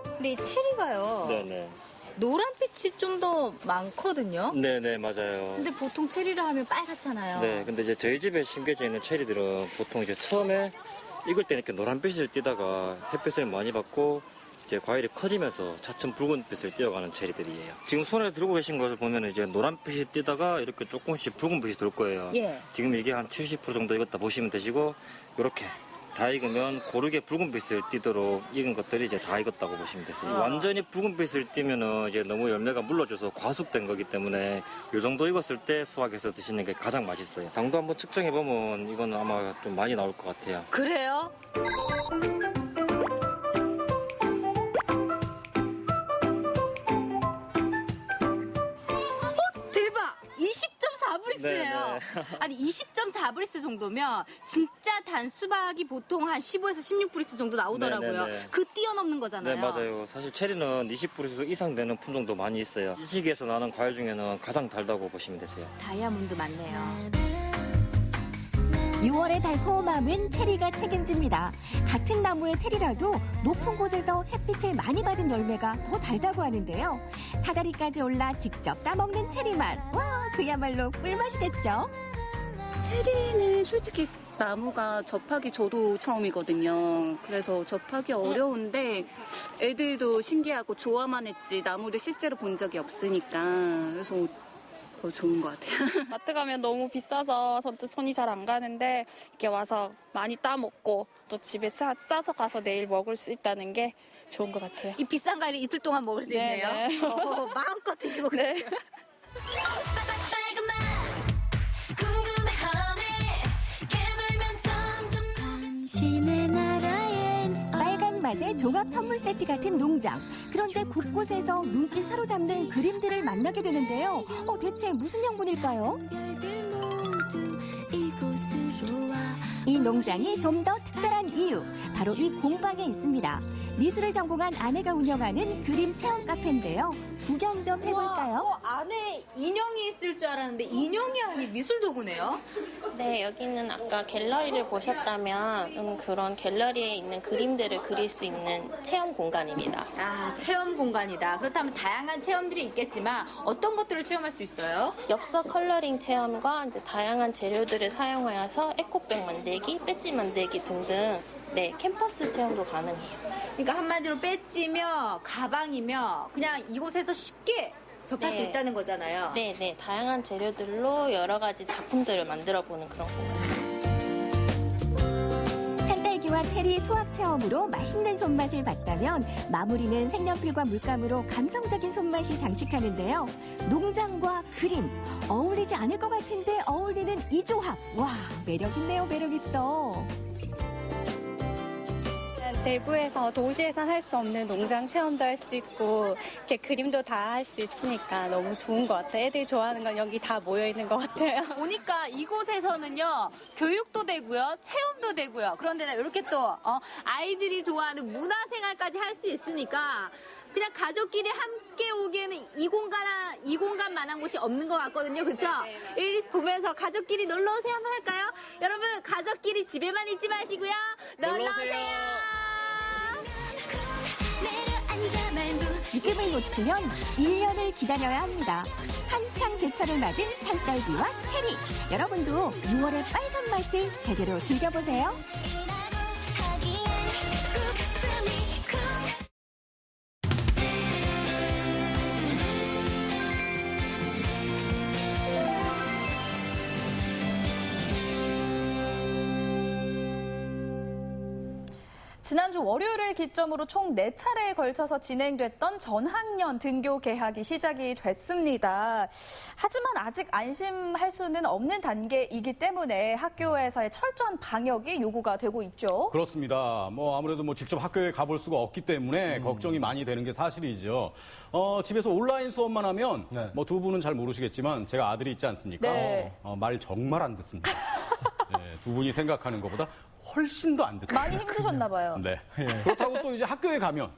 근데 이 체리가요. 네네. 노란빛이 좀 더 많거든요. 네네, 맞아요. 근데 보통 체리를 하면 빨갛잖아요. 네, 근데 이제 저희 집에 심겨져 있는 체리들은 보통 이제 처음에 익을 때 이렇게 노란빛을 띠다가 햇빛을 많이 받고 이제 과일이 커지면서 차츰 붉은빛을 띄어가는 체리들이에요. 지금 손에 들고 계신 것을 보면 이제 노란빛이 띄다가 이렇게 조금씩 붉은빛이 돌 거예요. 예. 지금 이게 한 70% 정도 익었다 보시면 되시고 이렇게 다 익으면 고르게 붉은빛을 띠도록 익은 것들이 이제 다 익었다고 보시면 되세요. 완전히 붉은빛을 띠면은 이제 너무 열매가 물러져서 과숙된 거기 때문에 이 정도 익었을 때 수확해서 드시는 게 가장 맛있어요. 당도 한번 측정해 보면 이건 아마 좀 많이 나올 것 같아요. 그래요? 대박! 20.4브릭스예요. 네네. 아니 20.4브릭스 정도면 진짜 단 수박이 보통 한 15에서 16브릭스 정도 나오더라고요. 네네네. 그 뛰어넘는 거잖아요. 네, 맞아요. 사실 체리는 20브릭스 이상 되는 품종도 많이 있어요. 이 시기에서 나는 과일 중에는 가장 달다고 보시면 되세요. 다이아몬드 맞네요. 6월의 달콤함은 체리가 책임집니다. 같은 나무의 체리라도 높은 곳에서 햇빛을 많이 받은 열매가 더 달다고 하는데요. 사다리까지 올라 직접 따먹는 체리 맛. 와, 그야말로 꿀맛이겠죠? 체리는 솔직히 나무가 접하기 저도 처음이거든요. 그래서 접하기 어려운데 애들도 신기하고 좋아만 했지 나무를 실제로 본 적이 없으니까 그래서 더 좋은 것 같아요. 마트 가면 너무 비싸서 선뜻 손이 잘 안 가는데 이렇게 와서 많이 따먹고 또 집에 싸서 가서 내일 먹을 수 있다는 게 좋은 것 같아요. 이 비싼 과일을 이틀 동안 먹을 수 있네요. 마음껏 드시고 네. 빨간 맛의 종합 선물 세트 같은 농장. 그런데 곳곳에서 눈길 사로잡는 그림들을 만나게 되는데요. 대체 무슨 명분일까요? 이 농장이 좀 더 특별한 이유, 바로 이 공방에 있습니다. 미술을 전공한 아내가 운영하는 그림 체험 카페인데요. 구경 좀 해볼까요? 안에 인형이 있을 줄 알았는데 인형이 아닌 미술 도구네요. 네, 여기는 아까 갤러리를 보셨다면 그런 갤러리에 있는 그림들을 그릴 수 있는 체험 공간입니다. 아, 체험 공간이다. 그렇다면 다양한 체험들이 있겠지만 어떤 것들을 체험할 수 있어요? 엽서 컬러링 체험과 이제 다양한 재료들을 사용하여서 에코백 만들기, 배지 만들기 등등 네, 캠퍼스 체험도 가능해요. 그러니까 한마디로 배지며 가방이며 그냥 이곳에서 쉽게 접할 수 있다는 거잖아요. 네, 네. 다양한 재료들로 여러 가지 작품들을 만들어 보는 그런 공간. 산딸기와 체리 수확 체험으로 맛있는 손맛을 봤다면 마무리는 색연필과 물감으로 감성적인 손맛이 장식하는데요. 농장과 그림, 어울리지 않을 것 같은데 어울리는 이 조합. 와, 매력 있네요, 매력 있어. 대구에서 도시에선 할 수 없는 농장 체험도 할 수 있고 이렇게 그림도 다 할 수 있으니까 너무 좋은 것 같아요. 애들이 좋아하는 건 여기 다 모여 있는 것 같아요. 보니까 이곳에서는요 교육도 되고요 체험도 되고요 그런데 이렇게 또 아이들이 좋아하는 문화생활까지 할 수 있으니까 그냥 가족끼리 함께 오기에는 이 공간만한 곳이 없는 것 같거든요, 그렇죠? 이 보면서 가족끼리 놀러 오세요 한번 할까요? 여러분 가족끼리 집에만 있지 마시고요, 놀러 오세요. 지금을 놓치면 1년을 기다려야 합니다. 한창 제철을 맞은 산딸기와 체리. 여러분도 6월의 빨간 맛을 제대로 즐겨보세요. 지난주 월요일을 기점으로 총 4차례에 걸쳐서 진행됐던 전학년 등교 개학이 시작이 됐습니다. 하지만 아직 안심할 수는 없는 단계이기 때문에 학교에서의 철저한 방역이 요구가 되고 있죠. 그렇습니다. 아무래도 직접 학교에 가볼 수가 없기 때문에 걱정이 많이 되는 게 사실이죠. 집에서 온라인 수업만 하면 두 분은 잘 모르시겠지만 제가 아들이 있지 않습니까? 네. 말 정말 안 듣습니다. 네, 두 분이 생각하는 것보다 훨씬 더 안 듣습니다. 많이 힘드셨나 봐요. 네. 그렇다고 또 이제 학교에 가면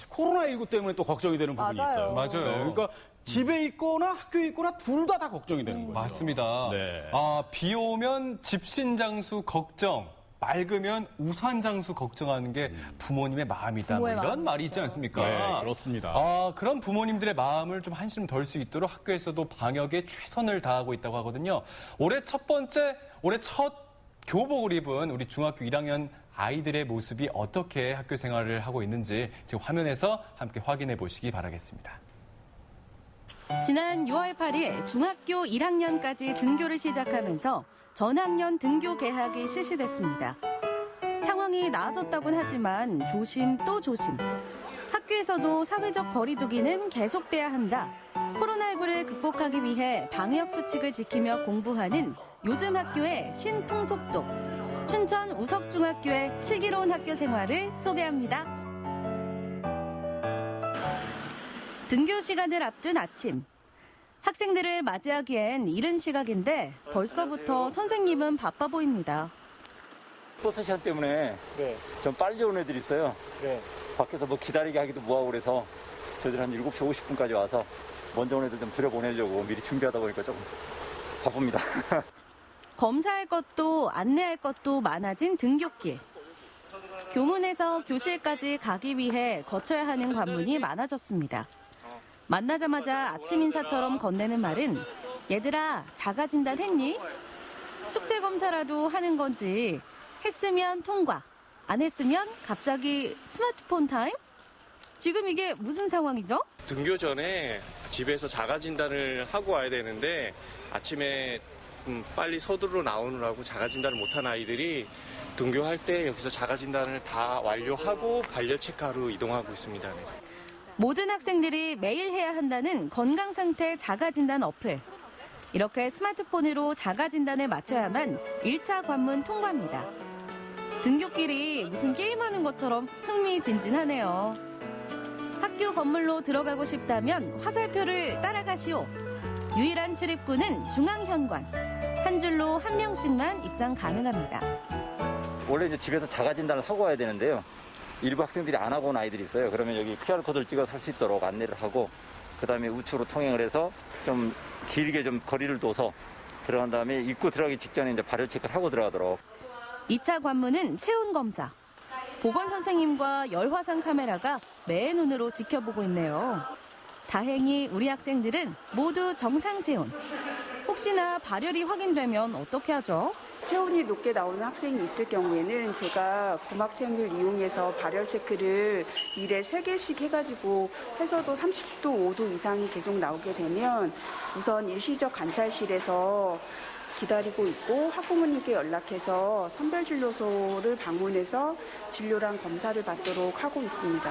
코로나19 때문에 또 걱정이 되는 부분이 있어요. 맞아요. 네, 그러니까 집에 있거나 학교에 있거나 둘 다 걱정이 되는 거죠. 맞습니다. 네. 비 오면 집신 장수 걱정, 맑으면 우산 장수 걱정하는 게 부모님의 마음이다. 부모의 이런 마음이죠. 말이 있지 않습니까? 네, 그렇습니다. 그런 부모님들의 마음을 좀 한시름 덜 수 있도록 학교에서도 방역에 최선을 다하고 있다고 하거든요. 올해 첫 교복을 입은 우리 중학교 1학년 아이들의 모습이 어떻게 학교 생활을 하고 있는지 지금 화면에서 함께 확인해 보시기 바라겠습니다. 지난 6월 8일 중학교 1학년까지 등교를 시작하면서 전학년 등교 개학이 실시됐습니다. 상황이 나아졌다곤 하지만 조심 또 조심. 학교에서도 사회적 거리 두기는 계속돼야 한다. 코로나19를 극복하기 위해 방역 수칙을 지키며 공부하는 요즘 학교의 신풍속도. 춘천 우석중학교의 슬기로운 학교 생활을 소개합니다. 등교 시간을 앞둔 아침. 학생들을 맞이하기엔 이른 시각인데 벌써부터 선생님은 바빠 보입니다. 버스 시간 때문에 좀 빨리 온 애들이 있어요. 밖에서 기다리게 하기도 뭐하고 그래서 저희들 한 7시 50분까지 와서 먼저 온 애들 좀 들여보내려고 미리 준비하다 보니까 조금 바쁩니다. 검사할 것도 안내할 것도 많아진 등굣길. 교문에서 교실까지 가기 위해 거쳐야 하는 관문이 많아졌습니다. 만나자마자 아침 인사처럼 건네는 말은 얘들아 자가 진단했니? 숙제 검사라도 하는 건지 했으면 통과, 안 했으면 갑자기 스마트폰 타임? 지금 이게 무슨 상황이죠? 등교 전에 집에서 자가 진단을 하고 와야 되는데 아침에 빨리 서두르러 나오느라고 자가 진단을 못한 아이들이 등교할 때 여기서 자가 진단을 다 완료하고 반려 체크하러 이동하고 있습니다. 네. 모든 학생들이 매일 해야 한다는 건강상태 자가진단 어플. 이렇게 스마트폰으로 자가진단을 맞춰야만 1차 관문 통과입니다. 등굣길이 무슨 게임하는 것처럼 흥미진진하네요. 학교 건물로 들어가고 싶다면 화살표를 따라가시오. 유일한 출입구는 중앙현관. 한 줄로 한 명씩만 입장 가능합니다. 원래 이제 집에서 자가 진단을 하고 와야 되는데요. 일부 학생들이 안 하고 온 아이들이 있어요. 그러면 여기 QR코드를 찍어서 할 수 있도록 안내를 하고 그다음에 우측으로 통행을 해서 좀 길게 좀 거리를 둬서 들어간 다음에 입구 들어가기 직전에 이제 발열 체크를 하고 들어가도록. 2차 관문은 체온 검사. 보건 선생님과 열화상 카메라가 매 눈으로 지켜보고 있네요. 다행히 우리 학생들은 모두 정상 체온. 혹시나 발열이 확인되면 어떻게 하죠? 체온이 높게 나오는 학생이 있을 경우에는 제가 고막 체온을 이용해서 발열 체크를 일에 3개씩 해가지고 해서도 30도, 5도 이상이 계속 나오게 되면 우선 일시적 관찰실에서 기다리고 있고 학부모님께 연락해서 선별진료소를 방문해서 진료랑 검사를 받도록 하고 있습니다.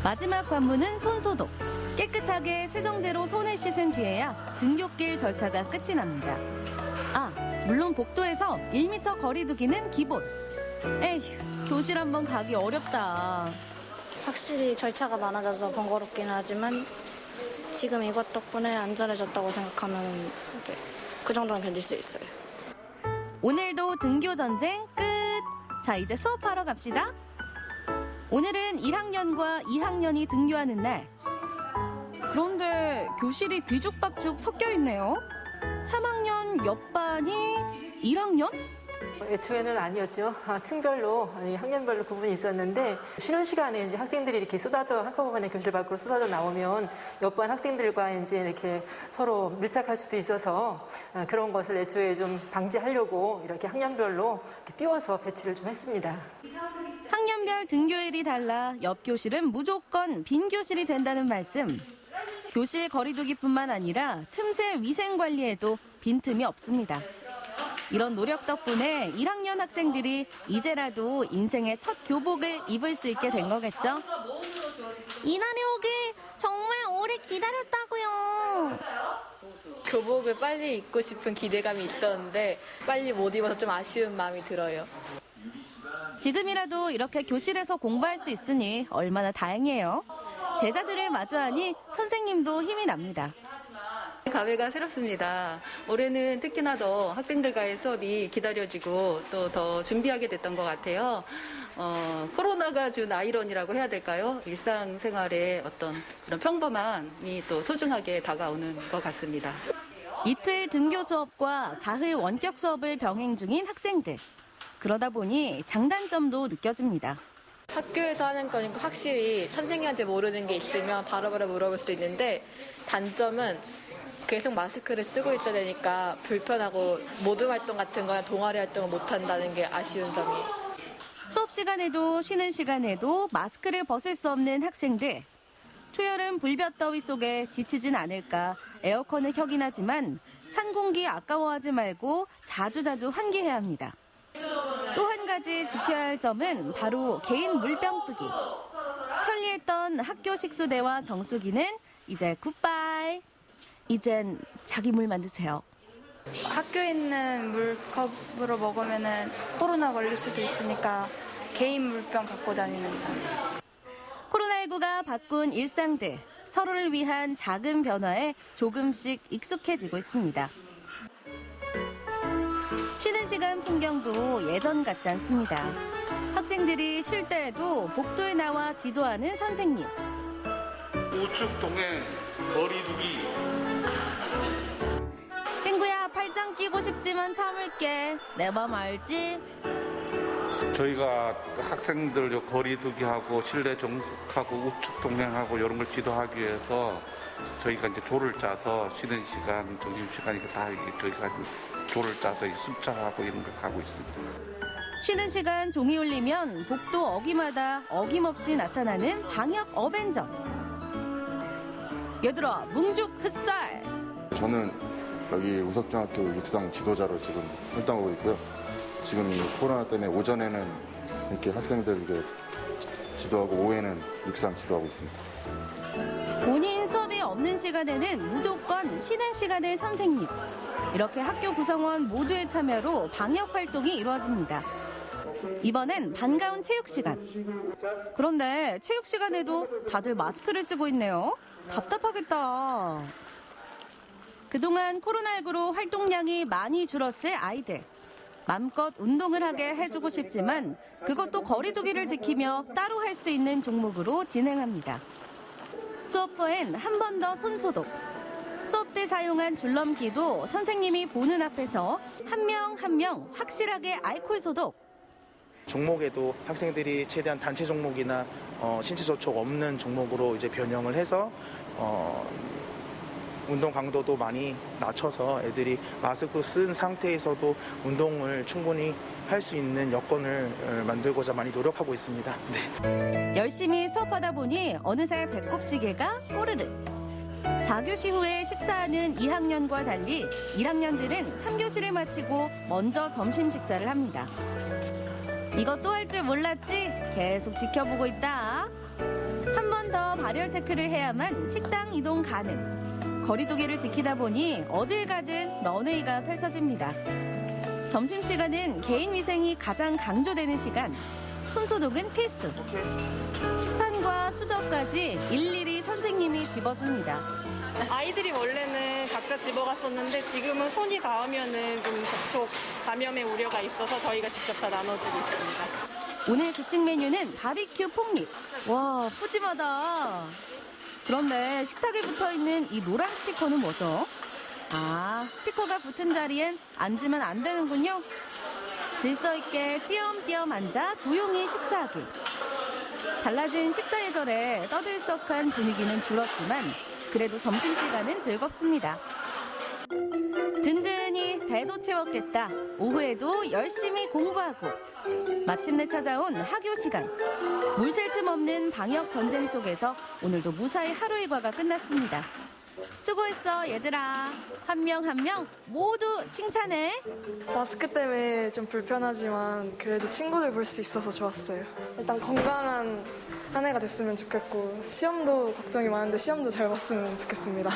마지막 관문은 손소독. 깨끗하게 세정제로 손을 씻은 뒤에야 등굣길 절차가 끝이 납니다. 아, 물론 복도에서 1m 거리 두기는 기본. 에휴, 교실 한번 가기 어렵다. 확실히 절차가 많아져서 번거롭긴 하지만 지금 이것 덕분에 안전해졌다고 생각하면 그 정도는 견딜 수 있어요. 오늘도 등교 전쟁 끝. 자, 이제 수업하러 갑시다. 오늘은 1학년과 2학년이 등교하는 날. 그런데 교실이 뒤죽박죽 섞여 있네요. 3학년 옆반이 1학년? 애초에는 아니었죠. 층별로, 학년별로 구분이 있었는데 쉬는 시간에 이제 학생들이 이렇게 한꺼번에 교실 밖으로 쏟아져 나오면 옆반 학생들과 이제 이렇게 서로 밀착할 수도 있어서 그런 것을 애초에 좀 방지하려고 이렇게 학년별로 이렇게 띄워서 배치를 좀 했습니다. 학년별 등교일이 달라 옆 교실은 무조건 빈 교실이 된다는 말씀. 교실 거리두기뿐만 아니라 틈새 위생 관리에도 빈틈이 없습니다. 이런 노력 덕분에 1학년 학생들이 이제라도 인생의 첫 교복을 입을 수 있게 된 거겠죠? 이날이 오길 정말 오래 기다렸다고요. 교복을 빨리 입고 싶은 기대감이 있었는데 빨리 못 입어서 좀 아쉬운 마음이 들어요. 지금이라도 이렇게 교실에서 공부할 수 있으니 얼마나 다행이에요. 제자들을 마주하니 선생님도 힘이 납니다. 감회가 새롭습니다. 올해는 특히나 더 학생들과의 수업이 기다려지고 또 더 준비하게 됐던 것 같아요. 코로나가 준 아이러니라고 해야 될까요? 일상생활의 어떤 그런 평범함이 또 소중하게 다가오는 것 같습니다. 이틀 등교 수업과 사흘 원격 수업을 병행 중인 학생들. 그러다 보니 장단점도 느껴집니다. 학교에서 하는 거니까 확실히 선생님한테 모르는 게 있으면 바로바로 물어볼 수 있는데 단점은 계속 마스크를 쓰고 있어야 되니까 불편하고 모든 활동 같은 거나 동아리 활동을 못 한다는 게 아쉬운 점이에요. 수업 시간에도 쉬는 시간에도 마스크를 벗을 수 없는 학생들. 초여름 불볕더위 속에 지치진 않을까 에어컨을 켜긴 하지만 찬 공기 아까워하지 말고 자주자주 환기해야 합니다. 또 한 가지 지켜야 할 점은 바로 개인 물병 쓰기. 편리했던 학교 식수대와 정수기는 이제 굿바이. 이젠 자기 물 만드세요. 학교에 있는 물컵으로 먹으면 코로나 걸릴 수도 있으니까 개인 물병 갖고 다니는다. 코로나19가 바꾼 일상들, 서로를 위한 작은 변화에 조금씩 익숙해지고 있습니다. 쉬는 시간 풍경도 예전 같지 않습니다. 학생들이 쉴 때에도 복도에 나와 지도하는 선생님. 우측 동행 거리두기. 친구야 팔짱 끼고 싶지만 참을게. 내 맘 알지? 저희가 학생들 거리두기하고 실내 정숙하고 우측 동행하고 이런 걸 지도하기 위해서 저희가 이제 조를 짜서 쉬는 시간, 점심시간 다 저희가 조를 짜서 순찰하고 이런 걸 가고 있습니다. 쉬는 시간 종이 울리면 복도 어귀마다 어김없이 나타나는 방역 어벤져스. 얘들아, 뭉죽 흑살. 저는 여기 우석중학교 육상 지도자로 지금 활동하고 있고요. 지금 이 코로나 때문에 오전에는 이렇게 학생들 지도하고 오후에는 육상 지도하고 있습니다. 본인 수업이 없는 시간에는 무조건 쉬는 시간의 선생님. 이렇게 학교 구성원 모두의 참여로 방역 활동이 이루어집니다. 이번엔 반가운 체육 시간. 그런데 체육 시간에도 다들 마스크를 쓰고 있네요. 답답하겠다. 그동안 코로나19로 활동량이 많이 줄었을 아이들. 맘껏 운동을 하게 해주고 싶지만 그것도 거리두기를 지키며 따로 할 수 있는 종목으로 진행합니다. 수업 후엔 한 번 더 손소독. 수업 때 사용한 줄넘기도 선생님이 보는 앞에서 한 명 한 명 확실하게 알코올 소독. 종목에도 학생들이 최대한 단체 종목이나 신체 접촉 없는 종목으로 이제 변형을 해서 운동 강도도 많이 낮춰서 애들이 마스크 쓴 상태에서도 운동을 충분히 할 수 있는 여건을 만들고자 많이 노력하고 있습니다. 네. 열심히 수업하다 보니 어느새 배꼽 시계가 꼬르륵. 4교시 후에 식사하는 2학년과 달리 1학년들은 3교시를 마치고 먼저 점심 식사를 합니다. 이것도 할 줄 몰랐지? 계속 지켜보고 있다. 한 번 더 발열 체크를 해야만 식당 이동 가능. 거리두기를 지키다 보니 어딜 가든 런웨이가 펼쳐집니다. 점심시간은 개인 위생이 가장 강조되는 시간. 손소독은 필수. 식판과 수저까지 일일이 선생님이 집어줍니다. 아이들이 원래는 각자 집어갔었는데 지금은 손이 닿으면은 좀 접촉 감염의 우려가 있어서 저희가 직접 다 나눠주고 있습니다. 오늘 급식 메뉴는 바비큐 폭립. 와, 푸짐하다. 그런데 식탁에 붙어있는 이 노란 스티커는 뭐죠? 아, 스티커가 붙은 자리엔 앉으면 안 되는군요. 질서 있게 띄엄띄엄 앉아 조용히 식사하기. 달라진 식사 예절에 떠들썩한 분위기는 줄었지만 그래도 점심시간은 즐겁습니다. 든든히 배도 채웠겠다. 오후에도 열심히 공부하고. 마침내 찾아온 학교 시간. 물 셀 틈 없는 방역 전쟁 속에서 오늘도 무사히 하루 일과가 끝났습니다. 수고했어, 얘들아. 한 명 한 명 모두 칭찬해. 마스크 때문에 좀 불편하지만 그래도 친구들 볼 수 있어서 좋았어요. 일단 건강한 한 해가 됐으면 좋겠고 시험도 걱정이 많은데 시험도 잘 봤으면 좋겠습니다.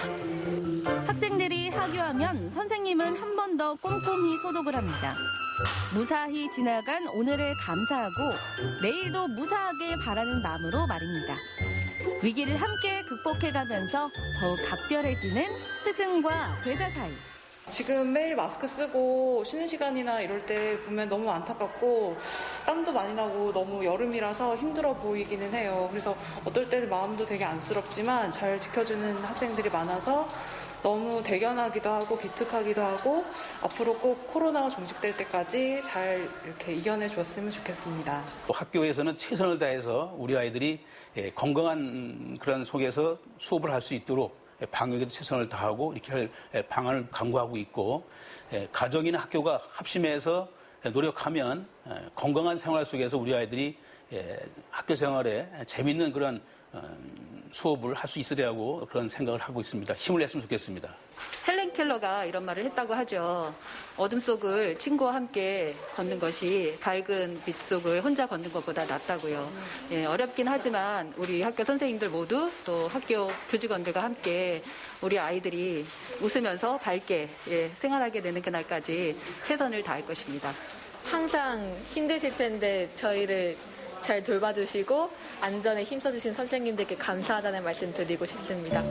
학생들이 하교하면 선생님은 한 번 더 꼼꼼히 소독을 합니다. 무사히 지나간 오늘을 감사하고 내일도 무사하길 바라는 마음으로 말입니다. 위기를 함께 극복해가면서 더욱 각별해지는 스승과 제자 사이. 지금 매일 마스크 쓰고 쉬는 시간이나 이럴 때 보면 너무 안타깝고 땀도 많이 나고 너무 여름이라서 힘들어 보이기는 해요. 그래서 어떨 때는 마음도 되게 안쓰럽지만 잘 지켜주는 학생들이 많아서 너무 대견하기도 하고 기특하기도 하고 앞으로 꼭 코로나가 종식될 때까지 잘 이렇게 이겨내 줬으면 좋겠습니다. 학교에서는 최선을 다해서 우리 아이들이 건강한 그런 속에서 수업을 할 수 있도록 방역에도 최선을 다하고 이렇게 할 방안을 강구하고 있고 가정이나 학교가 합심해서 노력하면 건강한 생활 속에서 우리 아이들이 학교 생활에 재미있는 그런 수업을 할 수 있으리라고 그런 생각을 하고 있습니다. 힘을 냈으면 좋겠습니다. 헬렌 켈러가 이런 말을 했다고 하죠. 어둠 속을 친구와 함께 걷는 것이 밝은 빛 속을 혼자 걷는 것보다 낫다고요. 예, 어렵긴 하지만 우리 학교 선생님들 모두 또 학교 교직원들과 함께 우리 아이들이 웃으면서 밝게 생활하게 되는 그날까지 최선을 다할 것입니다. 항상 힘드실 텐데 저희를 잘 돌봐주시고 안전에 힘써주신 선생님들께 감사하다는 말씀 드리고 싶습니다.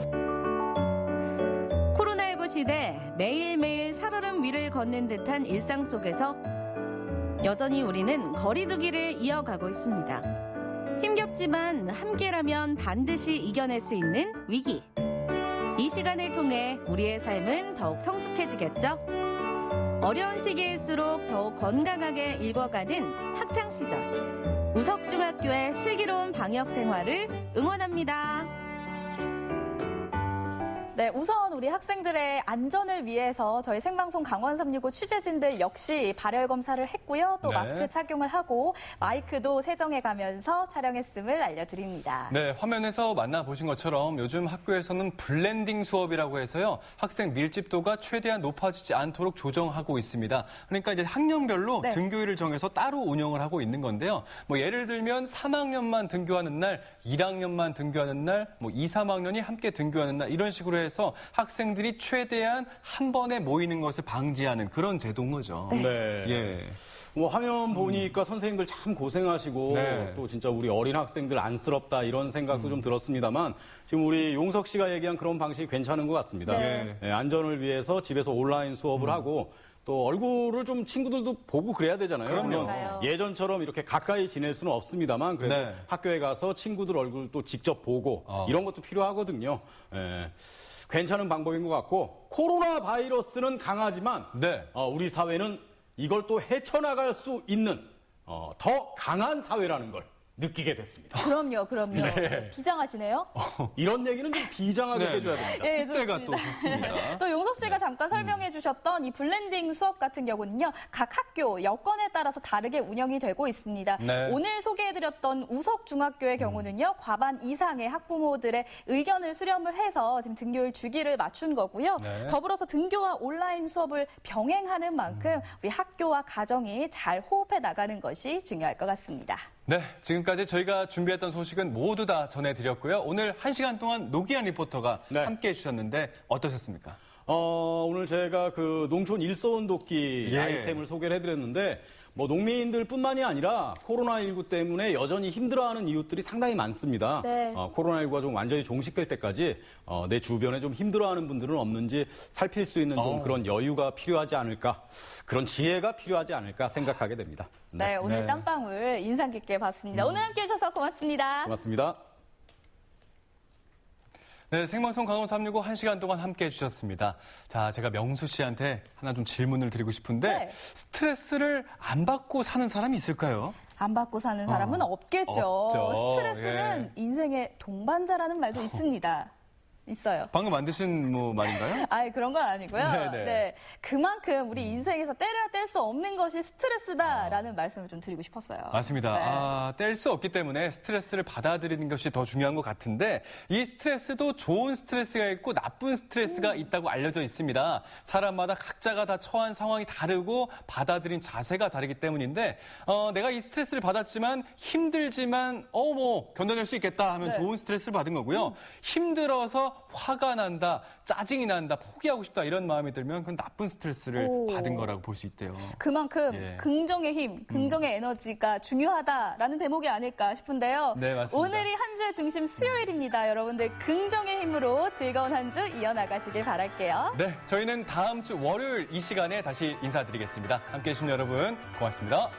코로나19 시대 매일매일 살얼음 위를 걷는 듯한 일상 속에서 여전히 우리는 거리두기를 이어가고 있습니다. 힘겹지만 함께라면 반드시 이겨낼 수 있는 위기. 이 시간을 통해 우리의 삶은 더욱 성숙해지겠죠? 어려운 시기일수록 더욱 건강하게 읽어가는 학창 시절. 우석중학교의 슬기로운 방역 생활을 응원합니다. 네, 우선 우리 학생들의 안전을 위해서 저희 생방송 강원 365 취재진들 역시 발열 검사를 했고요. 또 네. 마스크 착용을 하고 마이크도 세정해 가면서 촬영했음을 알려드립니다. 네, 화면에서 만나보신 것처럼 요즘 학교에서는 블렌딩 수업이라고 해서요. 학생 밀집도가 최대한 높아지지 않도록 조정하고 있습니다. 그러니까 이제 학년별로 네. 등교일을 정해서 따로 운영을 하고 있는 건데요. 뭐 예를 들면 3학년만 등교하는 날, 1학년만 등교하는 날, 뭐 2, 3학년이 함께 등교하는 날 이런 식으로 해서 학생들이 최대한 한 번에 모이는 것을 방지하는 그런 제도인 거죠. 네. 예. 뭐 화면 보니까 선생님들 참 고생하시고 네. 또 진짜 우리 어린 학생들 안쓰럽다 이런 생각도 좀 들었습니다만 지금 우리 용석 씨가 얘기한 그런 방식이 괜찮은 것 같습니다. 네. 네, 안전을 위해서 집에서 온라인 수업을 하고 또 얼굴을 좀 친구들도 보고 그래야 되잖아요. 그럼요. 물론 예전처럼 이렇게 가까이 지낼 수는 없습니다만 그래도 네. 학교에 가서 친구들 얼굴 또 직접 보고 이런 것도 필요하거든요. 예. 괜찮은 방법인 것 같고 코로나 바이러스는 강하지만 네. 우리 사회는 이걸 또 헤쳐나갈 수 있는 더 강한 사회라는 걸 느끼게 됐습니다. 그럼요. 네. 비장하시네요. 이런 얘기는 좀 비장하게 네. 해줘야 됩니다. 예, 그때가 좋습니다. 또 좋습니다. 또 용석 씨가 잠깐 설명해 주셨던 이 블렌딩 수업 같은 경우는요. 각 학교 여건에 따라서 다르게 운영이 되고 있습니다. 네. 오늘 소개해드렸던 우석중학교의 경우는요. 과반 이상의 학부모들의 의견을 수렴을 해서 지금 등교일 주기를 맞춘 거고요. 네. 더불어서 등교와 온라인 수업을 병행하는 만큼 우리 학교와 가정이 잘 호흡해 나가는 것이 중요할 것 같습니다. 네, 지금까지 저희가 준비했던 소식은 모두 다 전해드렸고요. 오늘 1시간 동안 노기한 리포터가 네. 함께해 주셨는데 어떠셨습니까? 오늘 제가 그 농촌 일소원 돕기 예. 아이템을 소개를 해드렸는데 뭐 농민들뿐만이 아니라 코로나19 때문에 여전히 힘들어하는 이웃들이 상당히 많습니다. 네. 코로나19가 좀 완전히 종식될 때까지 내 주변에 좀 힘들어하는 분들은 없는지 살필 수 있는 좀 그런 여유가 필요하지 않을까, 그런 지혜가 필요하지 않을까 생각하게 됩니다. 네, 오늘 네. 땀방울 인상 깊게 봤습니다. 오늘 함께해 주셔서 고맙습니다. 고맙습니다. 네, 생방송 강원 365 1시간 동안 함께해 주셨습니다. 자, 제가 명수 씨한테 하나 좀 질문을 드리고 싶은데 네. 스트레스를 안 받고 사는 사람이 있을까요? 안 받고 사는 사람은 없겠죠. 없죠. 스트레스는 인생의 동반자라는 말도 있습니다. 있어요. 방금 만드신 뭐 말인가요? 아예 그런 건 아니고요. 네네. 네, 그만큼 우리 인생에서 때려야 뗄 수 없는 것이 스트레스다라는 말씀을 좀 드리고 싶었어요. 맞습니다. 네. 뗄 수 없기 때문에 스트레스를 받아들이는 것이 더 중요한 것 같은데 이 스트레스도 좋은 스트레스가 있고 나쁜 스트레스가 있다고 알려져 있습니다. 사람마다 각자가 다 처한 상황이 다르고 받아들인 자세가 다르기 때문인데 내가 이 스트레스를 받았지만 힘들지만 뭐 견뎌낼 수 있겠다 하면 네. 좋은 스트레스를 받은 거고요. 힘들어서 화가 난다, 짜증이 난다, 포기하고 싶다 이런 마음이 들면 그건 나쁜 스트레스를 받은 거라고 볼 수 있대요. 그만큼 예. 긍정의 힘, 긍정의 에너지가 중요하다라는 대목이 아닐까 싶은데요. 네, 맞습니다. 오늘이 한 주의 중심 수요일입니다. 여러분들 긍정의 힘으로 즐거운 한 주 이어나가시길 바랄게요. 네, 저희는 다음 주 월요일 이 시간에 다시 인사드리겠습니다. 함께해 주신 여러분 고맙습니다.